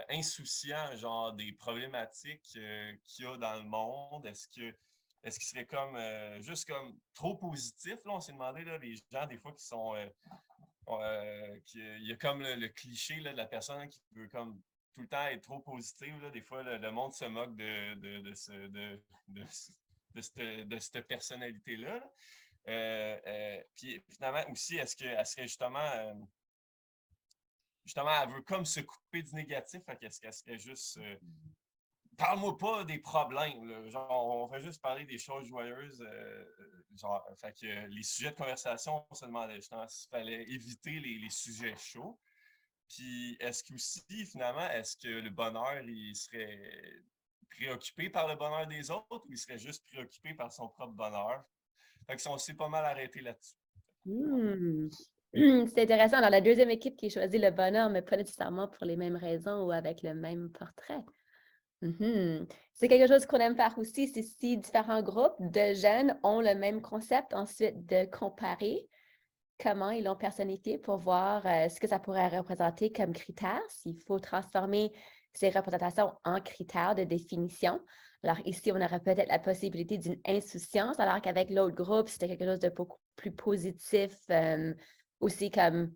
insouciant, genre des problématiques qu'il y a dans le monde. Est-ce qu'il serait comme juste comme trop positif? Là, on s'est demandé, là, les gens, des fois, qui sont. Il y a comme le cliché là, de la personne qui veut comme tout le temps être trop positive. Là. Des fois, le monde se moque de cette personnalité-là. Puis finalement aussi, est-ce qu'elle serait justement, elle veut comme se couper du négatif, fait qu'est-ce qu'elle serait juste parle-moi pas des problèmes, là. Genre, on va juste parler des choses joyeuses. Genre, fait que les sujets de conversation, on se demandait justement s'il fallait éviter les sujets chauds. Puis est-ce qu'aussi, finalement, est-ce que le bonheur, il serait préoccupé par le bonheur des autres ou il serait juste préoccupé par son propre bonheur? Fait que on s'est pas mal arrêté là-dessus. C'est intéressant. Dans la deuxième équipe qui choisit le bonheur, mais pas nécessairement pour les mêmes raisons ou avec le même portrait. C'est quelque chose qu'on aime faire aussi, c'est si différents groupes de jeunes ont le même concept, ensuite de comparer comment ils l'ont personnifié pour voir ce que ça pourrait représenter comme critères, s'il faut transformer ces représentations en critères de définition. Alors ici, on aurait peut-être la possibilité d'une insouciance, alors qu'avec l'autre groupe, c'était quelque chose de beaucoup plus positif, aussi comme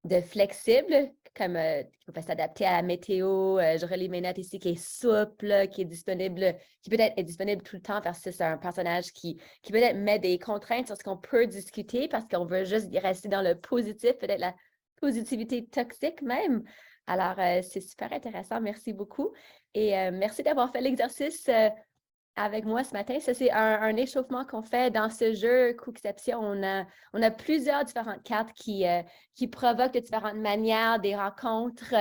de flexible, comme qui peut s'adapter à la météo. Je relis mes notes ici, qui est souple, qui est disponible, qui peut-être est disponible tout le temps versus un personnage qui peut-être met des contraintes sur ce qu'on peut discuter parce qu'on veut juste rester dans le positif, peut-être la positivité toxique même. Alors, c'est super intéressant. Merci beaucoup. Et merci d'avoir fait l'exercice avec moi ce matin. Ça, c'est un échauffement qu'on fait dans ce jeu Cookception. On a plusieurs différentes cartes qui provoquent de différentes manières, des rencontres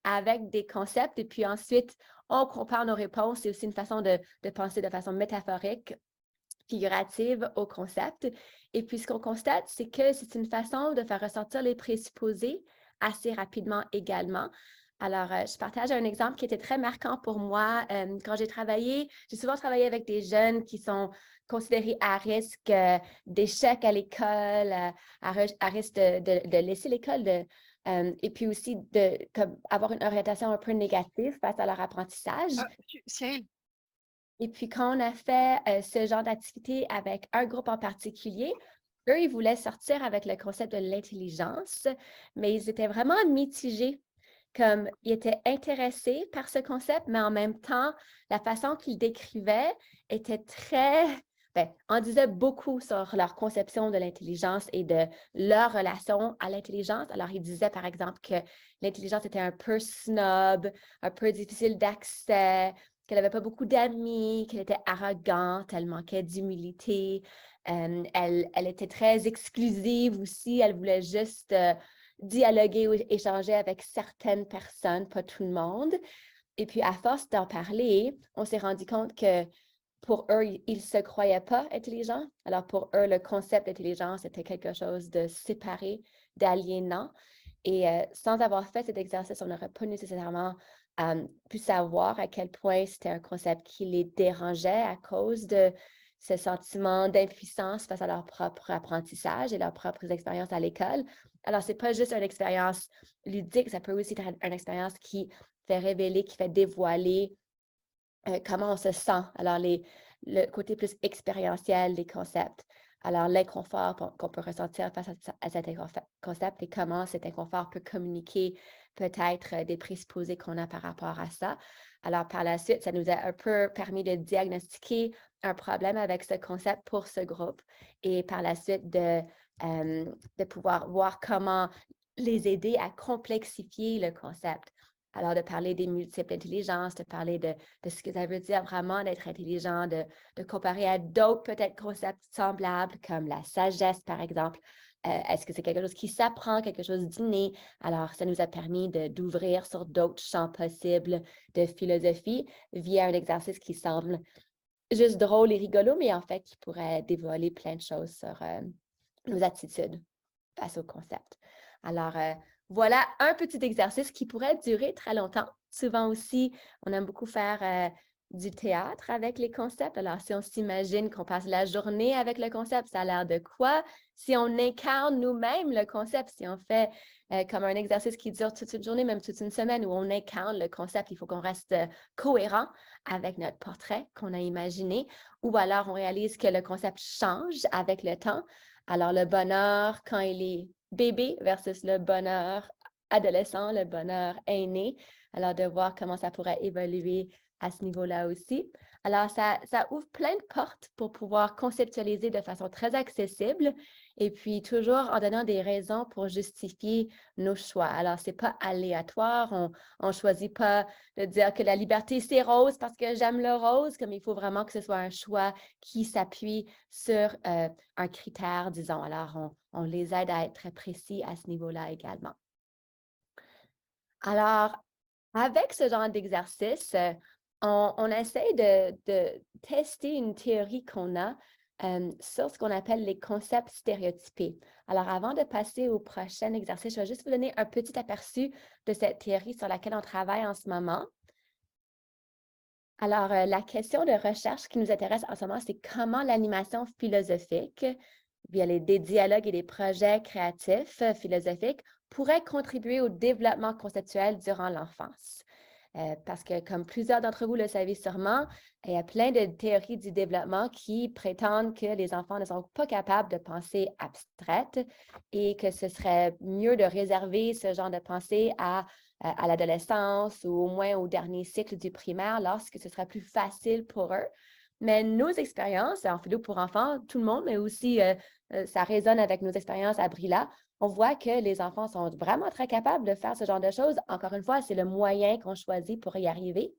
avec des concepts. Et puis ensuite, on compare nos réponses. C'est aussi une façon de penser de façon métaphorique, figurative au concept. Et puis, ce qu'on constate, c'est que c'est une façon de faire ressortir les présupposés assez rapidement également. Alors, je partage un exemple qui était très marquant pour moi. Quand j'ai souvent travaillé avec des jeunes qui sont considérés à risque d'échec à l'école, à risque de laisser l'école, et puis aussi avoir une orientation un peu négative face à leur apprentissage. Cyril, Et puis, quand on a fait ce genre d'activité avec un groupe en particulier, eux, ils voulaient sortir avec le concept de l'intelligence, mais ils étaient vraiment mitigés. Comme ils étaient intéressés par ce concept, mais en même temps, la façon qu'ils décrivaient était on disait beaucoup sur leur conception de l'intelligence et de leur relation à l'intelligence. Alors, ils disaient, par exemple, que l'intelligence était un peu snob, un peu difficile d'accès, qu'elle n'avait pas beaucoup d'amis, qu'elle était arrogante, elle manquait d'humilité, elle était très exclusive aussi, elle voulait juste dialoguer ou échanger avec certaines personnes, pas tout le monde. Et puis, à force d'en parler, on s'est rendu compte que pour eux, ils ne se croyaient pas intelligents. Alors, pour eux, le concept d'intelligence était quelque chose de séparé, d'aliénant. Et sans avoir fait cet exercice, on n'aurait pas nécessairement pu savoir à quel point c'était un concept qui les dérangeait à cause de ce sentiment d'impuissance face à leur propre apprentissage et leurs propres expériences à l'école. Alors, ce n'est pas juste une expérience ludique, ça peut aussi être une expérience qui fait révéler, qui fait dévoiler comment on se sent. Alors, le côté plus expérientiel des concepts. Alors, l'inconfort qu'on peut ressentir face à cet concept et comment cet inconfort peut communiquer peut-être des présupposés qu'on a par rapport à ça. Alors, par la suite, ça nous a un peu permis de diagnostiquer un problème avec ce concept pour ce groupe et par la suite de pouvoir voir comment les aider à complexifier le concept. Alors, de parler des multiples intelligences, de parler de ce que ça veut dire vraiment d'être intelligent, de comparer à d'autres peut-être concepts semblables comme la sagesse, par exemple. Est-ce que c'est quelque chose qui s'apprend, quelque chose d'inné? Alors, ça nous a permis d'ouvrir sur d'autres champs possibles de philosophie via un exercice qui semble juste drôle et rigolo, mais en fait qui pourrait dévoiler plein de choses sur nos attitudes face au concept. Alors, voilà un petit exercice qui pourrait durer très longtemps. Souvent aussi, on aime beaucoup faire du théâtre avec les concepts. Alors, si on s'imagine qu'on passe la journée avec le concept, ça a l'air de quoi? Si on incarne nous-mêmes le concept, si on fait comme un exercice qui dure toute une journée, même toute une semaine, où on incarne le concept, il faut qu'on reste cohérent avec notre portrait qu'on a imaginé, ou alors on réalise que le concept change avec le temps. Alors, le bonheur, quand il est bébé versus le bonheur adolescent, le bonheur aîné. Alors, de voir comment ça pourrait évoluer à ce niveau-là aussi. Alors, ça ouvre plein de portes pour pouvoir conceptualiser de façon très accessible et puis toujours en donnant des raisons pour justifier nos choix. Alors, ce n'est pas aléatoire. On ne choisit pas de dire que la liberté, c'est rose parce que j'aime le rose, comme il faut vraiment que ce soit un choix qui s'appuie sur un critère, disons. Alors, on les aide à être très précis à ce niveau-là également. Alors, avec ce genre d'exercice, on essaie de tester une théorie qu'on a sur ce qu'on appelle les concepts stéréotypés. Alors, avant de passer au prochain exercice, je vais juste vous donner un petit aperçu de cette théorie sur laquelle on travaille en ce moment. Alors, la question de recherche qui nous intéresse en ce moment, c'est comment l'animation philosophique, via des dialogues et des projets créatifs philosophiques, pourrait contribuer au développement conceptuel durant l'enfance. Parce que, comme plusieurs d'entre vous le savez sûrement, il y a plein de théories du développement qui prétendent que les enfants ne sont pas capables de pensée abstraite et que ce serait mieux de réserver ce genre de pensée à l'adolescence ou au moins au dernier cycle du primaire lorsque ce sera plus facile pour eux. Mais nos expériences en philo pour enfants, tout le monde, mais aussi ça résonne avec nos expériences à Brilla, on voit que les enfants sont vraiment très capables de faire ce genre de choses. Encore une fois, c'est le moyen qu'on choisit pour y arriver.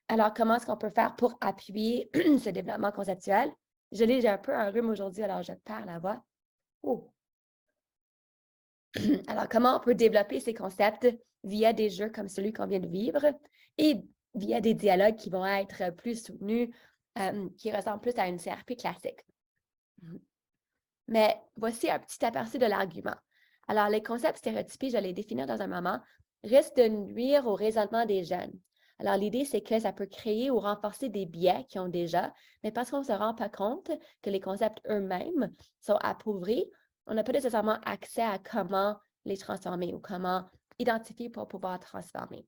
Alors, comment est-ce qu'on peut faire pour appuyer ce développement conceptuel? J'ai un peu un rhume aujourd'hui, alors je perds la voix. Oh. Alors, comment on peut développer ces concepts via des jeux comme celui qu'on vient de vivre et via des dialogues qui vont être plus soutenus, qui ressemblent plus à une CRP classique. Mais voici un petit aperçu de l'argument. Alors, les concepts stéréotypés, je vais les définir dans un moment. risque de nuire au raisonnement des jeunes. Alors, l'idée, c'est que ça peut créer ou renforcer des biais qu'ils ont déjà, mais parce qu'on ne se rend pas compte que les concepts eux-mêmes sont appauvris, on n'a pas nécessairement accès à comment les transformer ou comment identifier pour pouvoir transformer.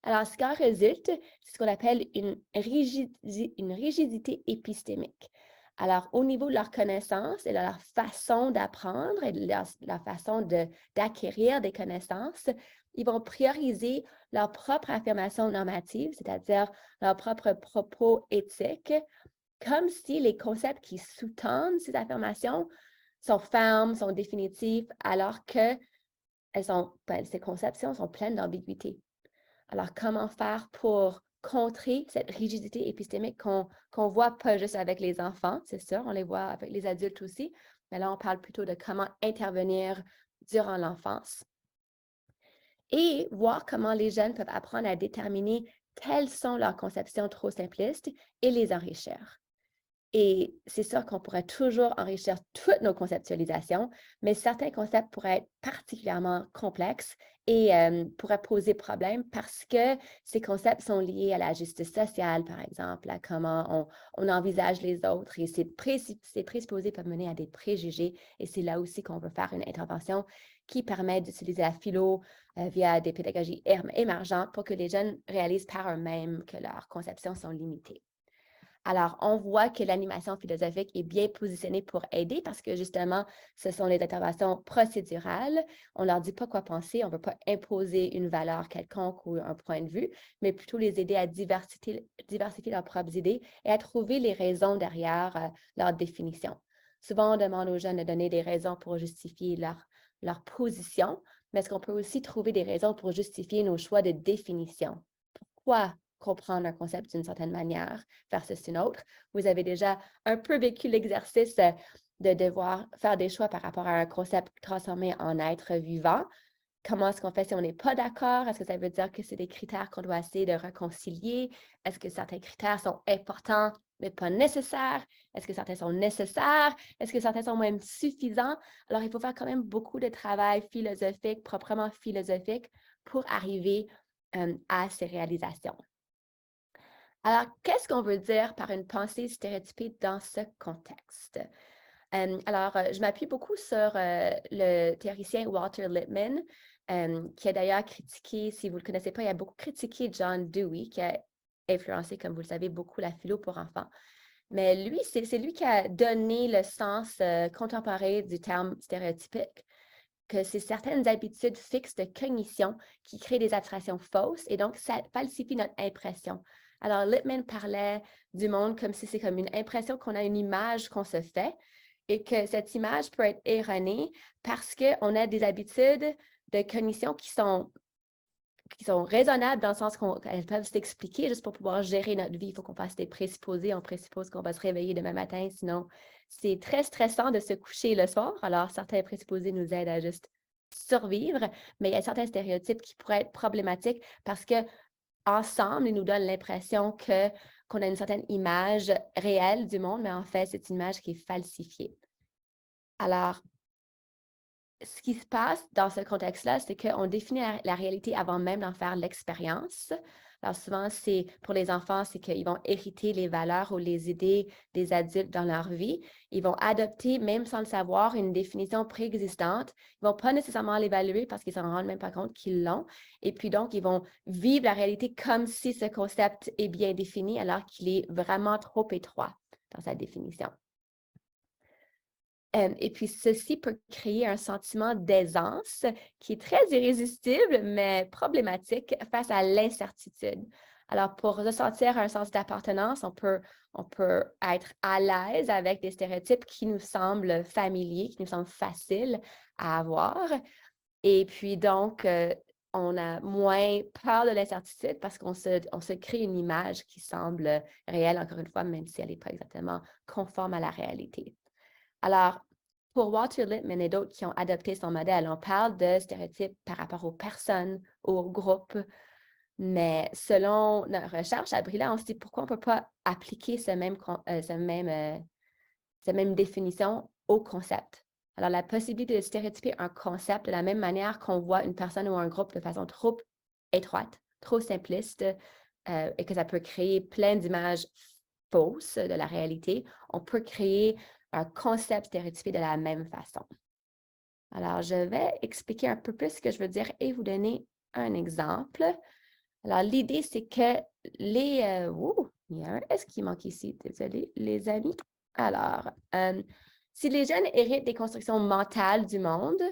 Alors, ce qui en résulte, c'est ce qu'on appelle une rigidité épistémique. Alors, au niveau de leur connaissance et de leur façon d'apprendre et de leur façon d'acquérir des connaissances, ils vont prioriser leur propre affirmation normative, c'est-à-dire leur propre propos éthique, comme si les concepts qui sous-tendent ces affirmations sont fermes, sont définitifs, alors que ces conceptions sont pleines d'ambiguïté. Alors, comment faire pour contrer cette rigidité épistémique qu'on voit pas juste avec les enfants, c'est sûr, on les voit avec les adultes aussi, mais là, on parle plutôt de comment intervenir durant l'enfance. Et voir comment les jeunes peuvent apprendre à déterminer quelles sont leurs conceptions trop simplistes et les enrichir. Et c'est sûr qu'on pourrait toujours enrichir toutes nos conceptualisations, mais certains concepts pourraient être particulièrement complexes et pourraient poser problème parce que ces concepts sont liés à la justice sociale, par exemple, à comment on envisage les autres. Et ces présupposés peuvent mener à des préjugés. Et c'est là aussi qu'on veut faire une intervention qui permet d'utiliser la philo via des pédagogies émergentes pour que les jeunes réalisent par eux-mêmes que leurs conceptions sont limitées. Alors, on voit que l'animation philosophique est bien positionnée pour aider parce que justement, ce sont les interventions procédurales. On ne leur dit pas quoi penser, on ne veut pas imposer une valeur quelconque ou un point de vue, mais plutôt les aider à diversifier leurs propres idées et à trouver les raisons derrière leur définition. Souvent, on demande aux jeunes de donner des raisons pour justifier leur position, mais est-ce qu'on peut aussi trouver des raisons pour justifier nos choix de définition? Pourquoi comprendre un concept d'une certaine manière versus une autre? Vous avez déjà un peu vécu l'exercice de devoir faire des choix par rapport à un concept transformé en être vivant. Comment est-ce qu'on fait si on n'est pas d'accord? Est-ce que ça veut dire que c'est des critères qu'on doit essayer de réconcilier? Est-ce que certains critères sont importants mais pas nécessaires? Est-ce que certains sont nécessaires? Est-ce que certains sont même suffisants? Alors, il faut faire quand même beaucoup de travail philosophique, proprement philosophique, pour arriver à ces réalisations. Alors, qu'est-ce qu'on veut dire par une pensée stéréotypée dans ce contexte? Je m'appuie beaucoup sur le théoricien Walter Lippmann, qui a d'ailleurs critiqué, si vous ne le connaissez pas, il a beaucoup critiqué John Dewey, qui a influencé, comme vous le savez, beaucoup la philo pour enfants. Mais lui, c'est lui qui a donné le sens contemporain du terme stéréotypique, que c'est certaines habitudes fixes de cognition qui créent des abstractions fausses et donc ça falsifie notre impression. Alors, Lippmann parlait du monde comme si c'est comme une impression qu'on a une image qu'on se fait et que cette image peut être erronée parce qu'on a des habitudes de cognition qui sont raisonnables dans le sens qu'elles peuvent s'expliquer juste pour pouvoir gérer notre vie. Il faut qu'on fasse des présupposés. On présuppose qu'on va se réveiller demain matin, sinon c'est très stressant de se coucher le soir. Alors, certains présupposés nous aident à juste survivre, mais il y a certains stéréotypes qui pourraient être problématiques parce que ensemble, ils nous donnent l'impression qu'on a une certaine image réelle du monde, mais en fait, c'est une image qui est falsifiée. Alors, ce qui se passe dans ce contexte-là, c'est qu'on définit la réalité avant même d'en faire l'expérience. Alors souvent, c'est pour les enfants, c'est qu'ils vont hériter les valeurs ou les idées des adultes dans leur vie. Ils vont adopter, même sans le savoir, une définition préexistante. Ils ne vont pas nécessairement l'évaluer parce qu'ils ne s'en rendent même pas compte qu'ils l'ont. Et puis donc, ils vont vivre la réalité comme si ce concept est bien défini alors qu'il est vraiment trop étroit dans sa définition. Et puis, ceci peut créer un sentiment d'aisance qui est très irrésistible, mais problématique face à l'incertitude. Alors, pour ressentir un sens d'appartenance, on peut être à l'aise avec des stéréotypes qui nous semblent familiers, qui nous semblent faciles à avoir. Et puis, donc, on a moins peur de l'incertitude parce qu'on se crée une image qui semble réelle, encore une fois, même si elle n'est pas exactement conforme à la réalité. Alors, pour Walter Lippmann et d'autres qui ont adopté son modèle, on parle de stéréotypes par rapport aux personnes, aux groupes, mais selon notre recherche à Brilla, on se dit pourquoi on ne peut pas appliquer cette même définition au concept. Alors, la possibilité de stéréotyper un concept de la même manière qu'on voit une personne ou un groupe de façon trop étroite, trop simpliste, et que ça peut créer plein d'images fausses de la réalité, on peut créer un concept stéréotypé de la même façon. Alors, je vais expliquer un peu plus ce que je veux dire et vous donner un exemple. Alors, l'idée, c'est que les... il y a un S qui manque ici, désolé, les amis. Alors, si les jeunes héritent des constructions mentales du monde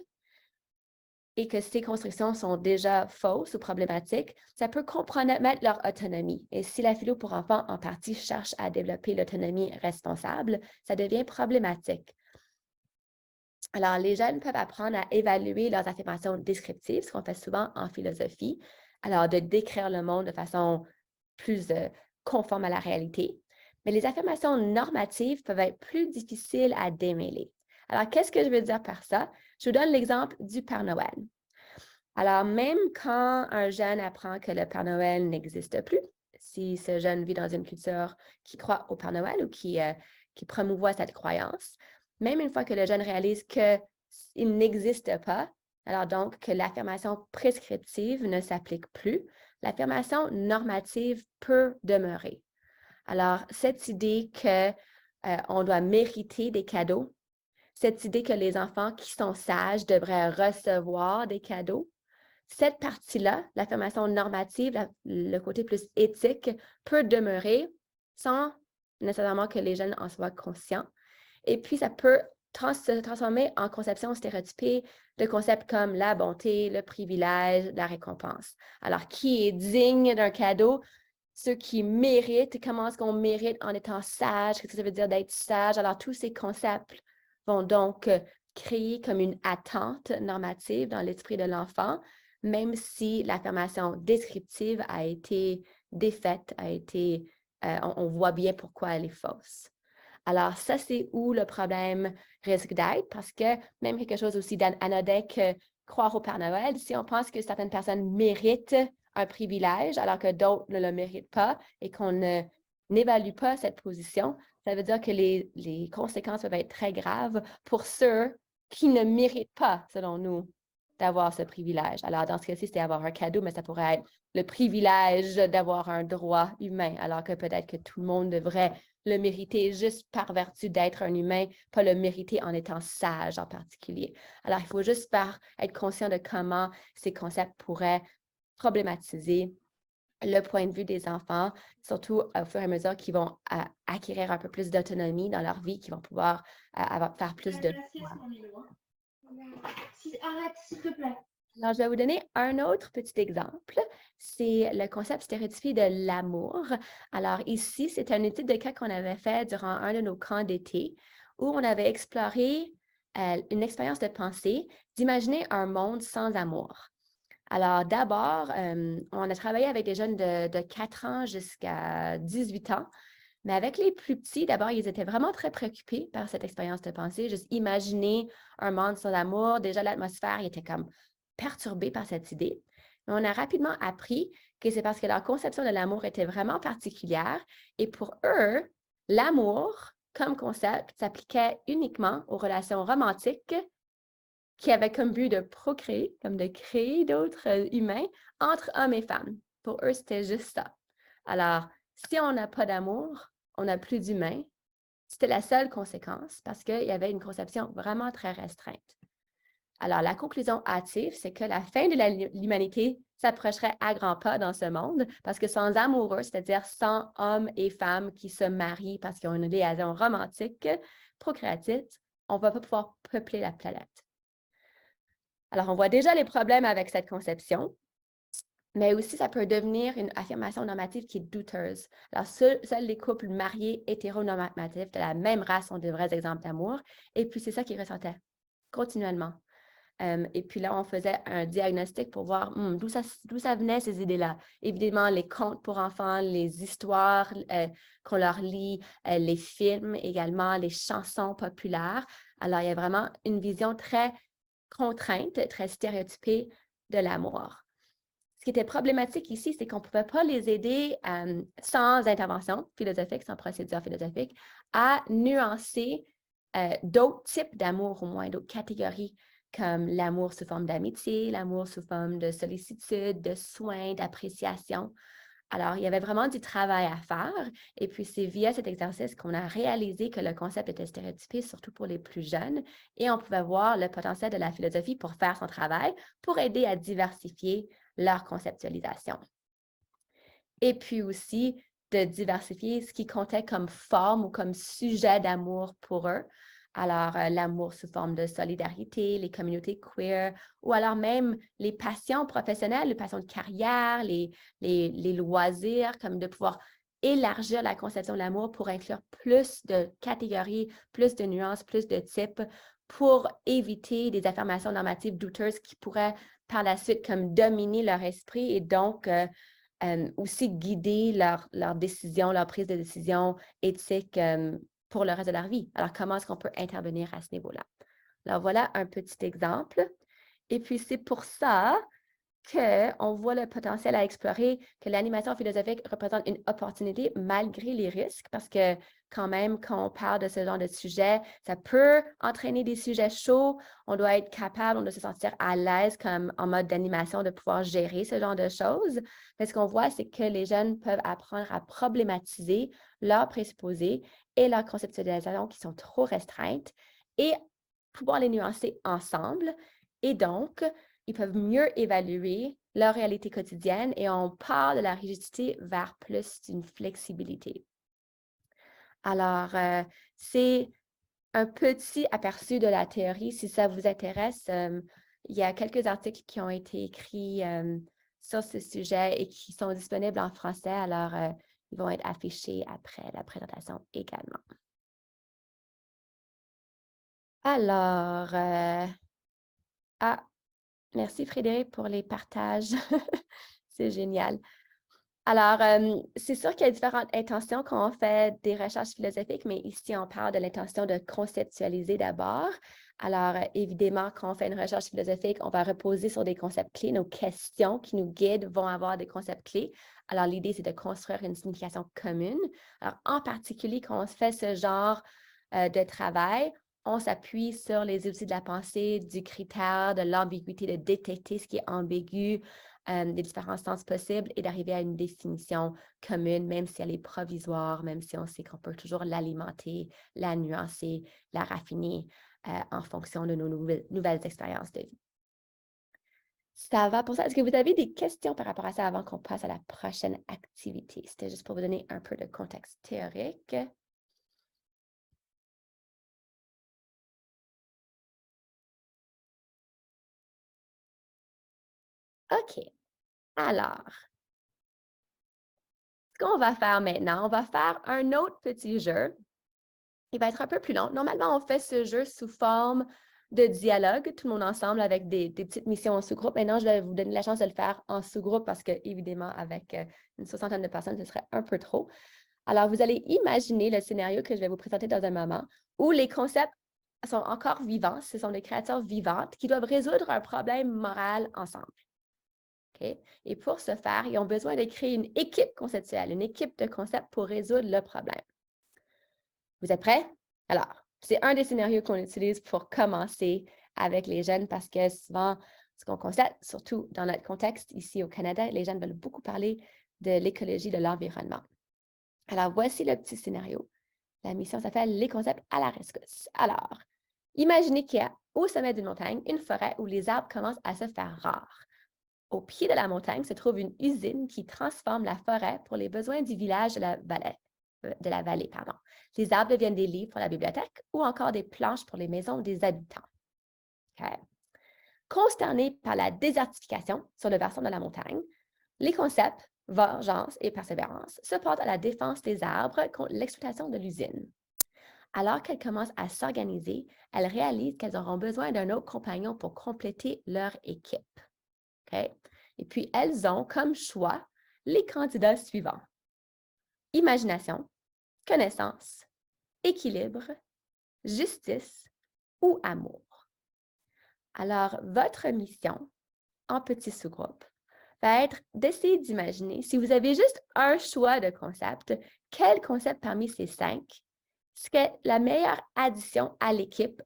et que ces constructions sont déjà fausses ou problématiques, ça peut compromettre leur autonomie. Et si la philo pour enfants, en partie, cherche à développer l'autonomie responsable, ça devient problématique. Alors, les jeunes peuvent apprendre à évaluer leurs affirmations descriptives, ce qu'on fait souvent en philosophie, alors de décrire le monde de façon plus conforme à la réalité. Mais les affirmations normatives peuvent être plus difficiles à démêler. Alors, qu'est-ce que je veux dire par ça? Je vous donne l'exemple du Père Noël. Alors, même quand un jeune apprend que le Père Noël n'existe plus, si ce jeune vit dans une culture qui croit au Père Noël ou qui promouvoit cette croyance, même une fois que le jeune réalise qu'il n'existe pas, alors donc que l'affirmation prescriptive ne s'applique plus, l'affirmation normative peut demeurer. Alors, cette idée qu'on doit mériter des cadeaux, cette idée que les enfants qui sont sages devraient recevoir des cadeaux, cette partie-là, l'affirmation normative, le côté plus éthique, peut demeurer sans nécessairement que les jeunes en soient conscients. Et puis, ça peut se transformer en conception stéréotypée de concepts comme la bonté, le privilège, la récompense. Alors, qui est digne d'un cadeau? Ceux qui méritent, comment est-ce qu'on mérite en étant sage? Qu'est-ce que ça veut dire d'être sage? Alors, tous ces concepts vont donc créer comme une attente normative dans l'esprit de l'enfant, même si l'affirmation descriptive a été défaite, on voit bien pourquoi elle est fausse. Alors, ça, c'est où le problème risque d'être, parce que même quelque chose aussi d'anodin que croire au Père Noël, si on pense que certaines personnes méritent un privilège alors que d'autres ne le méritent pas et qu'on n'évalue pas cette position, ça veut dire que les conséquences peuvent être très graves pour ceux qui ne méritent pas, selon nous, d'avoir ce privilège. Alors, dans ce cas-ci, c'est avoir un cadeau, mais ça pourrait être le privilège d'avoir un droit humain, alors que peut-être que tout le monde devrait le mériter juste par vertu d'être un humain, pas le mériter en étant sage en particulier. Alors, il faut juste être conscient de comment ces concepts pourraient problématiser le point de vue des enfants, surtout au fur et à mesure qu'ils vont acquérir un peu plus d'autonomie dans leur vie, qu'ils vont pouvoir faire plus de... Arrête, s'il te plaît. Alors, je vais vous donner un autre petit exemple. C'est le concept stéréotypé de l'amour. Alors, ici, c'est une étude de cas qu'on avait fait durant un de nos camps d'été où on avait exploré une expérience de pensée d'imaginer un monde sans amour. Alors, d'abord, on a travaillé avec des jeunes de 4 ans jusqu'à 18 ans. Mais avec les plus petits, d'abord, ils étaient vraiment très préoccupés par cette expérience de pensée. Juste imaginer un monde sans amour. Déjà, l'atmosphère était comme perturbée par cette idée. Mais on a rapidement appris que c'est parce que leur conception de l'amour était vraiment particulière. Et pour eux, l'amour, comme concept, s'appliquait uniquement aux relations romantiques qui avaient comme but de procréer, comme de créer d'autres humains entre hommes et femmes. Pour eux, c'était juste ça. Alors, si on n'a pas d'amour, on n'a plus d'humains. C'était la seule conséquence parce qu'il y avait une conception vraiment très restreinte. Alors, la conclusion hâtive, c'est que la fin de l'humanité s'approcherait à grands pas dans ce monde parce que sans amoureux, c'est-à-dire sans hommes et femmes qui se marient parce qu'ils ont une liaison romantique, procréative, on ne va pas pouvoir peupler la planète. Alors, on voit déjà les problèmes avec cette conception, mais aussi ça peut devenir une affirmation normative qui est douteuse. Alors, seuls les couples mariés hétéronormatifs de la même race ont de vrais exemples d'amour, et puis c'est ça qu'ils ressentaient continuellement. Et puis là, on faisait un diagnostic pour voir d'où ça venait, ces idées-là. Évidemment, les contes pour enfants, les histoires qu'on leur lit, les films également, les chansons populaires. Alors, il y a vraiment une vision très contrainte, très stéréotypée de l'amour. Ce qui était problématique ici, c'est qu'on ne pouvait pas les aider sans intervention philosophique, sans procédure philosophique, à nuancer d'autres types d'amour, au moins d'autres catégories, comme l'amour sous forme d'amitié, l'amour sous forme de sollicitude, de soins, d'appréciation. Alors, il y avait vraiment du travail à faire. Et puis, c'est via cet exercice qu'on a réalisé que le concept était stéréotypé, surtout pour les plus jeunes. Et on pouvait voir le potentiel de la philosophie pour faire son travail, pour aider à diversifier leur conceptualisation. Et puis aussi, de diversifier ce qui comptait comme forme ou comme sujet d'amour pour eux. Alors, l'amour sous forme de solidarité, les communautés queer, ou alors même les passions professionnelles, les passions de carrière, les loisirs, comme de pouvoir élargir la conception de l'amour pour inclure plus de catégories, plus de nuances, plus de types, pour éviter des affirmations normatives douteuses qui pourraient par la suite comme dominer leur esprit et donc aussi guider leur décision, leur prise de décision éthique pour le reste de leur vie. Alors, comment est-ce qu'on peut intervenir à ce niveau-là? Alors, voilà un petit exemple. Et puis, c'est pour ça qu'on voit le potentiel à explorer, que l'animation philosophique représente une opportunité malgré les risques, parce que quand même, quand on parle de ce genre de sujet, ça peut entraîner des sujets chauds. On doit être capable, on doit se sentir à l'aise comme en mode d'animation de pouvoir gérer ce genre de choses. Mais ce qu'on voit, c'est que les jeunes peuvent apprendre à problématiser leurs présupposés et leurs conceptualisations qui sont trop restreintes et pouvoir les nuancer ensemble. Et donc, ils peuvent mieux évaluer leur réalité quotidienne et on part de la rigidité vers plus d'une flexibilité. Alors, c'est un petit aperçu de la théorie. Si ça vous intéresse, il y a quelques articles qui ont été écrits sur ce sujet et qui sont disponibles en français. Alors, ils vont être affichés après la présentation également. Alors, merci Frédéric pour les partages. C'est génial. Alors, c'est sûr qu'il y a différentes intentions quand on fait des recherches philosophiques, mais ici, on parle de l'intention de conceptualiser d'abord. Alors, évidemment, quand on fait une recherche philosophique, on va reposer sur des concepts clés. Nos questions qui nous guident vont avoir des concepts clés. Alors, l'idée, c'est de construire une signification commune. Alors, en particulier, quand on fait ce genre de travail, on s'appuie sur les outils de la pensée, du critère, de l'ambiguïté, de détecter ce qui est ambigu, des différents sens possibles et d'arriver à une définition commune, même si elle est provisoire, même si on sait qu'on peut toujours l'alimenter, la nuancer, la raffiner en fonction de nos nouvelles expériences de vie. Ça va pour ça. Est-ce que vous avez des questions par rapport à ça avant qu'on passe à la prochaine activité? C'était juste pour vous donner un peu de contexte théorique. OK. Alors, ce qu'on va faire maintenant, on va faire un autre petit jeu. Il va être un peu plus long. Normalement, on fait ce jeu sous forme de dialogue, tout le monde ensemble avec des petites missions en sous-groupe. Maintenant, je vais vous donner la chance de le faire en sous-groupe parce que, évidemment, avec une soixantaine de personnes, ce serait un peu trop. Alors, vous allez imaginer le scénario que je vais vous présenter dans un moment où les concepts sont encore vivants. Ce sont des créatures vivantes qui doivent résoudre un problème moral ensemble. Okay? Et pour ce faire, ils ont besoin de créer une équipe conceptuelle, une équipe de concepts pour résoudre le problème. Vous êtes prêts? Alors, c'est un des scénarios qu'on utilise pour commencer avec les jeunes parce que souvent, ce qu'on constate, surtout dans notre contexte ici au Canada, les jeunes veulent beaucoup parler de l'écologie de l'environnement. Alors, voici le petit scénario. La mission s'appelle « Les concepts à la rescousse ». Alors, imaginez qu'il y a au sommet d'une montagne une forêt où les arbres commencent à se faire rares. Au pied de la montagne se trouve une usine qui transforme la forêt pour les besoins du village de la vallée. Les arbres deviennent des livres pour la bibliothèque ou encore des planches pour les maisons des habitants. Okay. Consternés par la désertification sur le versant de la montagne, les concepts vengeance et persévérance se portent à la défense des arbres contre l'exploitation de l'usine. Alors qu'elles commencent à s'organiser, elles réalisent qu'elles auront besoin d'un autre compagnon pour compléter leur équipe. Okay? Et puis, elles ont comme choix les candidats suivants. Imagination, connaissance, équilibre, justice ou amour. Alors, votre mission en petit sous-groupe va être d'essayer d'imaginer, si vous avez juste un choix de concept, quel concept parmi ces 5 serait la meilleure addition à l'équipe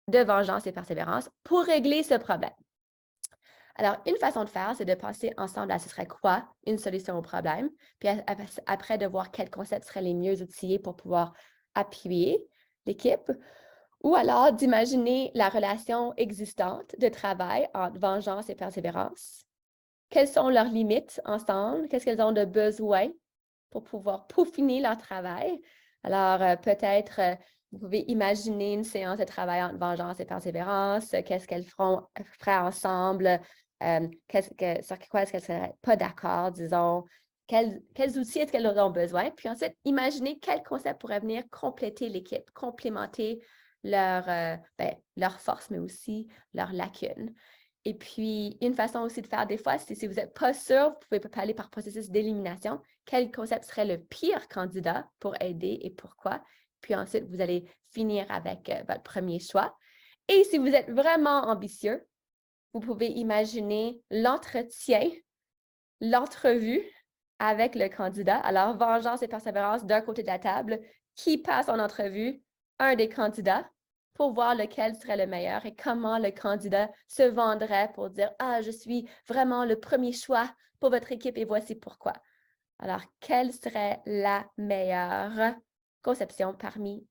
de vengeance et persévérance pour régler ce problème. Alors, une façon de faire, c'est de penser ensemble à ce serait quoi une solution au problème, puis après de voir quels concepts seraient les mieux outillés pour pouvoir appuyer l'équipe, ou alors d'imaginer la relation existante de travail entre vengeance et persévérance. Quelles sont leurs limites ensemble? Qu'est-ce qu'elles ont de besoin pour pouvoir peaufiner leur travail? Alors, peut-être, vous pouvez imaginer une séance de travail entre vengeance et persévérance. Qu'est-ce qu'elles feraient ensemble? Sur quoi est-ce qu'elles ne seraient pas d'accord, disons? Quels outils est-ce qu'elles ont besoin? Puis ensuite, imaginez quel concept pourrait venir compléter l'équipe, complémenter leur force, mais aussi leurs lacunes. Et puis, une façon aussi de faire des fois, c'est si vous n'êtes pas sûr, vous pouvez aller par processus d'élimination. Quel concept serait le pire candidat pour aider et pourquoi? Puis ensuite, vous allez finir avec votre premier choix. Et si vous êtes vraiment ambitieux, vous pouvez imaginer l'entretien, l'entrevue avec le candidat. Alors, vengeance et persévérance d'un côté de la table, qui passe en entrevue? Un des candidats, pour voir lequel serait le meilleur et comment le candidat se vendrait pour dire « Ah, je suis vraiment le premier choix pour votre équipe et voici pourquoi. » Alors, quelle serait la meilleure conception parmi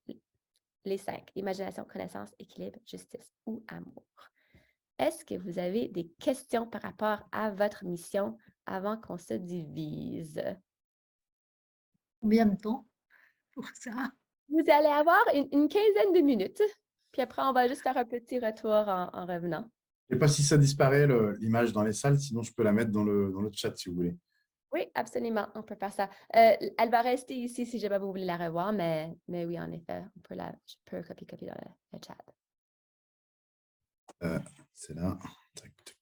les 5? Imagination, connaissance, équilibre, justice ou amour. Est-ce que vous avez des questions par rapport à votre mission avant qu'on se divise? Combien de temps pour ça? Vous allez avoir une quinzaine de minutes, puis après, on va juste faire un petit retour en revenant. Je ne sais pas si ça disparaît, l'image dans les salles, sinon je peux la mettre dans le chat si vous voulez. Oui, absolument, on peut faire ça. Elle va rester ici si jamais vous voulez la revoir, mais oui, en effet, je peux copier dans le chat. C'est là. Tac, tac.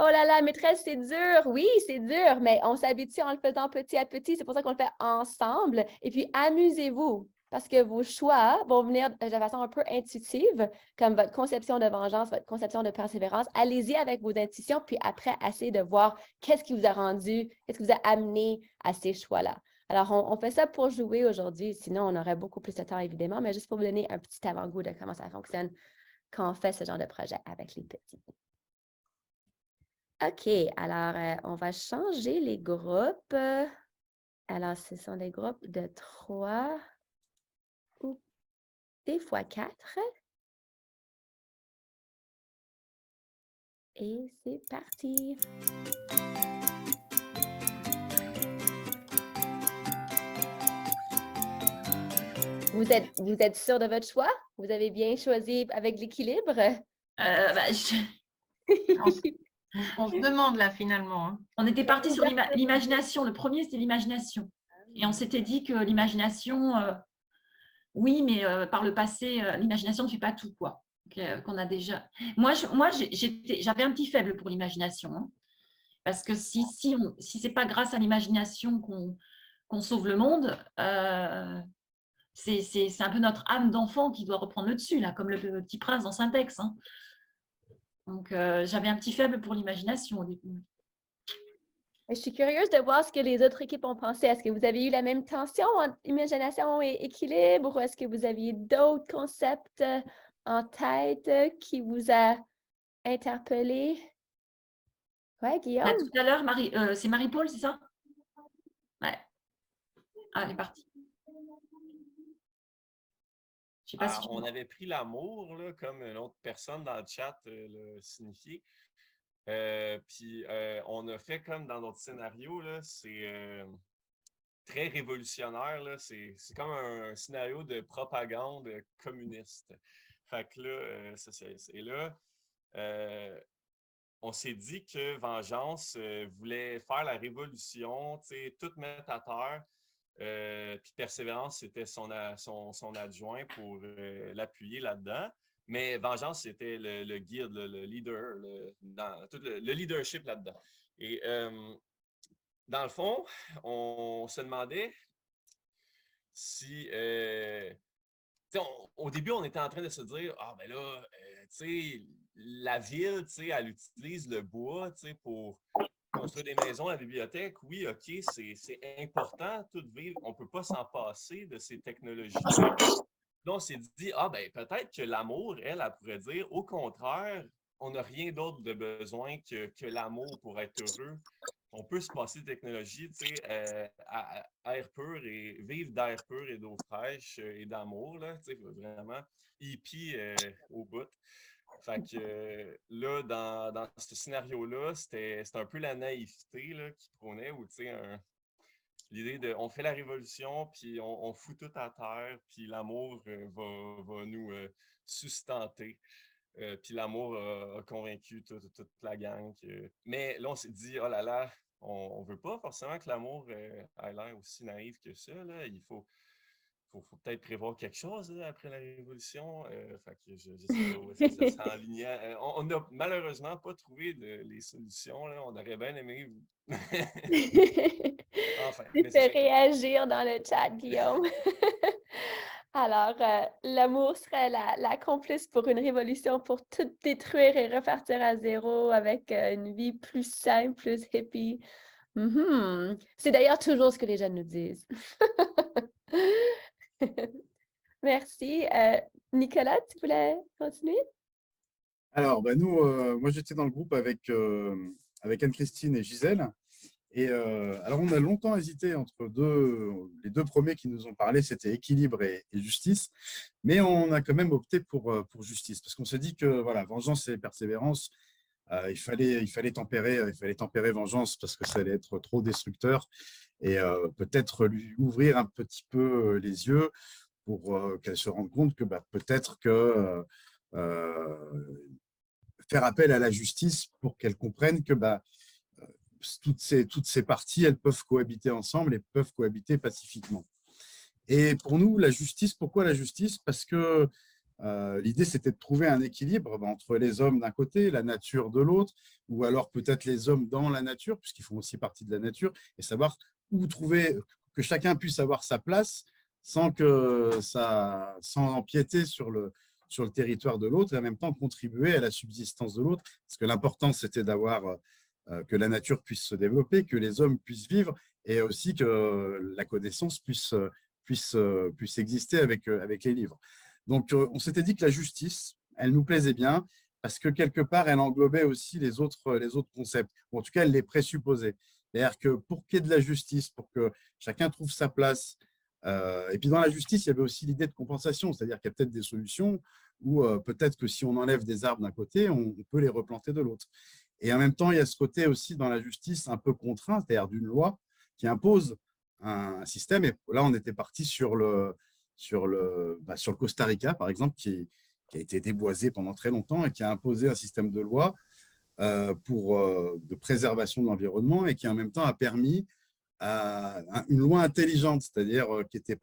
Oh là là, maîtresse, c'est dur. Oui, c'est dur, mais on s'habitue en le faisant petit à petit. C'est pour ça qu'on le fait ensemble. Et puis, amusez-vous, parce que vos choix vont venir de façon un peu intuitive, comme votre conception de vengeance, votre conception de persévérance. Allez-y avec vos intuitions, puis après, essayez de voir qu'est-ce qui vous a rendu, qu'est-ce qui vous a amené à ces choix-là. Alors, on fait ça pour jouer aujourd'hui, sinon on aurait beaucoup plus de temps, évidemment, mais juste pour vous donner un petit avant-goût de comment ça fonctionne quand on fait ce genre de projet avec les petits. OK, alors on va changer les groupes. Alors, ce sont des groupes de 3 ou des fois 4. Et c'est parti. Vous êtes sûr de votre choix? Vous avez bien choisi avec l'équilibre? On se demande là finalement. Hein. On était parti sur l'imagination. Le premier, c'était l'imagination. Et on s'était dit que l'imagination, oui, mais par le passé, l'imagination ne fait pas tout, quoi. Qu'on a déjà. Moi, j'avais un petit faible pour l'imagination. Hein, parce que si c'est pas grâce à l'imagination qu'on sauve le monde, c'est un peu notre âme d'enfant qui doit reprendre le dessus, là, comme le petit prince dans Syntex. Hein. Donc, j'avais un petit faible pour l'imagination au début. Je suis curieuse de voir ce que les autres équipes ont pensé. Est-ce que vous avez eu la même tension entre imagination et équilibre ou est-ce que vous aviez d'autres concepts en tête qui vous a interpellé? Oui, Guillaume? Là, tout à l'heure, c'est Marie-Paul, c'est ça? Ouais. Ah, elle est partie. Je sais pas si on avait pris l'amour, là, comme une autre personne dans le chat le signifié. Puis on a fait comme dans notre scénario, là, c'est très révolutionnaire. Là, c'est comme un scénario de propagande communiste. Fait que là, on s'est dit que Vengeance voulait faire la révolution, tout mettre à terre. Puis Persévérance, c'était son adjoint pour l'appuyer là-dedans. Mais Vengeance, c'était le guide, le leader, le leadership là-dedans. Et dans le fond, on se demandait si... au début, on était en train de se dire, ah ben là, la ville, elle utilise le bois pour construire des maisons à la bibliothèque, oui, OK, c'est important, tout vivre. On ne peut pas s'en passer de ces technologies. Là, on s'est dit, ah ben peut-être que l'amour, elle pourrait dire, au contraire, on n'a rien d'autre de besoin que l'amour pour être heureux. On peut se passer de technologie, tu sais, air pur et vivre d'air pur et d'eau fraîche et d'amour, là, tu sais, vraiment hippie au bout. Fait que là, dans ce scénario-là, c'était un peu la naïveté là, qui prônait, ou tu sais, l'idée de on fait la révolution, puis on fout tout à terre, puis l'amour va nous sustenter. Puis l'amour a convaincu toute la gang. Mais là, on s'est dit, oh là là, on ne veut pas forcément que l'amour ait l'air aussi naïf que ça. Là. Il faut peut-être prévoir quelque chose là, après la Révolution. Fait que je ne sais pas où est-ce que ça s'enlignait. On n'a malheureusement pas trouvé les solutions. Là. On aurait bien aimé. Enfin, Tu mais fais c'est ça. réagir dans le chat, Guillaume. Alors, l'amour serait la complice pour une révolution pour tout détruire et repartir à zéro avec une vie plus simple, plus hippie. Mhm. C'est d'ailleurs toujours ce que les jeunes nous disent. Merci. Nicolas, tu voulais continuer? Alors, bah, nous, moi, j'étais dans le groupe avec Anne-Christine et Gisèle. Et alors, on a longtemps hésité entre les deux premiers qui nous ont parlé, c'était équilibre et justice. Mais on a quand même opté pour justice, parce qu'on s'est dit que voilà, vengeance et persévérance, il fallait tempérer vengeance parce que ça allait être trop destructeur, et peut-être lui ouvrir un petit peu les yeux pour qu'elle se rende compte que peut-être que faire appel à la justice pour qu'elle comprenne que toutes ces parties, elles peuvent cohabiter ensemble et peuvent cohabiter pacifiquement. Et pour nous, la justice, pourquoi la justice? Parce que l'idée, c'était de trouver un équilibre entre les hommes d'un côté, la nature de l'autre, ou alors peut-être les hommes dans la nature, puisqu'ils font aussi partie de la nature, et savoir où trouver, que chacun puisse avoir sa place sans empiéter sur le territoire de l'autre, et en même temps contribuer à la subsistance de l'autre, parce que l'important, c'était d'avoir que la nature puisse se développer, que les hommes puissent vivre, et aussi que la connaissance puisse exister avec les livres. Donc, on s'était dit que la justice, elle nous plaisait bien, parce que quelque part, elle englobait aussi les autres concepts, ou en tout cas, elle les présupposait. C'est-à-dire que pour qu'il y ait de la justice, pour que chacun trouve sa place, et puis dans la justice, il y avait aussi l'idée de compensation, c'est-à-dire qu'il y a peut-être des solutions où peut-être que si on enlève des arbres d'un côté, on peut les replanter de l'autre. Et en même temps, il y a ce côté aussi dans la justice un peu contraint, c'est-à-dire d'une loi qui impose un système. Et là, on était parti sur le Costa Rica, par exemple, qui a été déboisé pendant très longtemps et qui a imposé un système de loi de préservation de l'environnement, et qui en même temps a permis une loi intelligente, c'est-à-dire qui était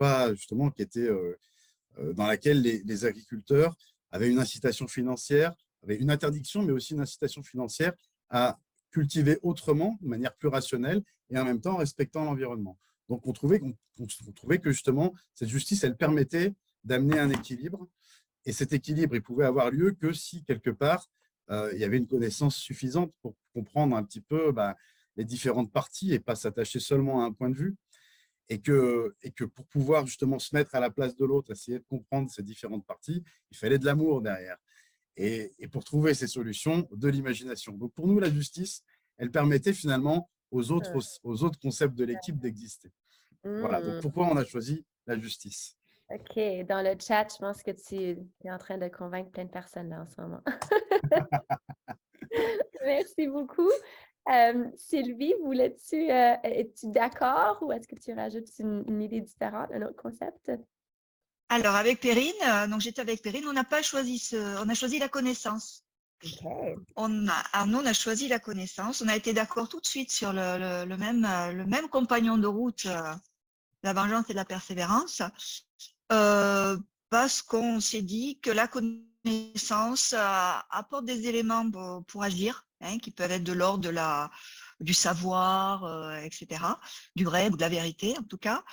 dans laquelle les agriculteurs avaient une incitation financière, avaient une interdiction, mais aussi une incitation financière à cultiver autrement, de manière plus rationnelle, et en même temps en respectant l'environnement. Donc, on trouvait que justement, cette justice, elle permettait d'amener un équilibre. Et cet équilibre, il pouvait avoir lieu que si, quelque part, il y avait une connaissance suffisante pour comprendre un petit peu les différentes parties et pas s'attacher seulement à un point de vue. Et que pour pouvoir justement se mettre à la place de l'autre, essayer de comprendre ces différentes parties, il fallait de l'amour derrière. Et pour trouver ces solutions, de l'imagination. Donc, pour nous, la justice, elle permettait finalement aux autres concepts de l'équipe d'exister. Voilà, donc pourquoi on a choisi la justice? OK, dans le chat, je pense que tu es en train de convaincre plein de personnes là, en ce moment. Merci beaucoup. Sylvie, es-tu d'accord, ou est-ce que tu rajoutes une idée différente, un autre concept? Alors, avec Perrine, donc j'étais avec Perrine, on n'a pas choisi on a choisi la connaissance. Okay. Nous, on a choisi la connaissance. On a été d'accord tout de suite sur le même compagnon de route, la vengeance et la persévérance, parce qu'on s'est dit que la connaissance apporte des éléments pour agir, qui peuvent être de l'ordre du savoir, etc., du vrai ou de la vérité en tout cas,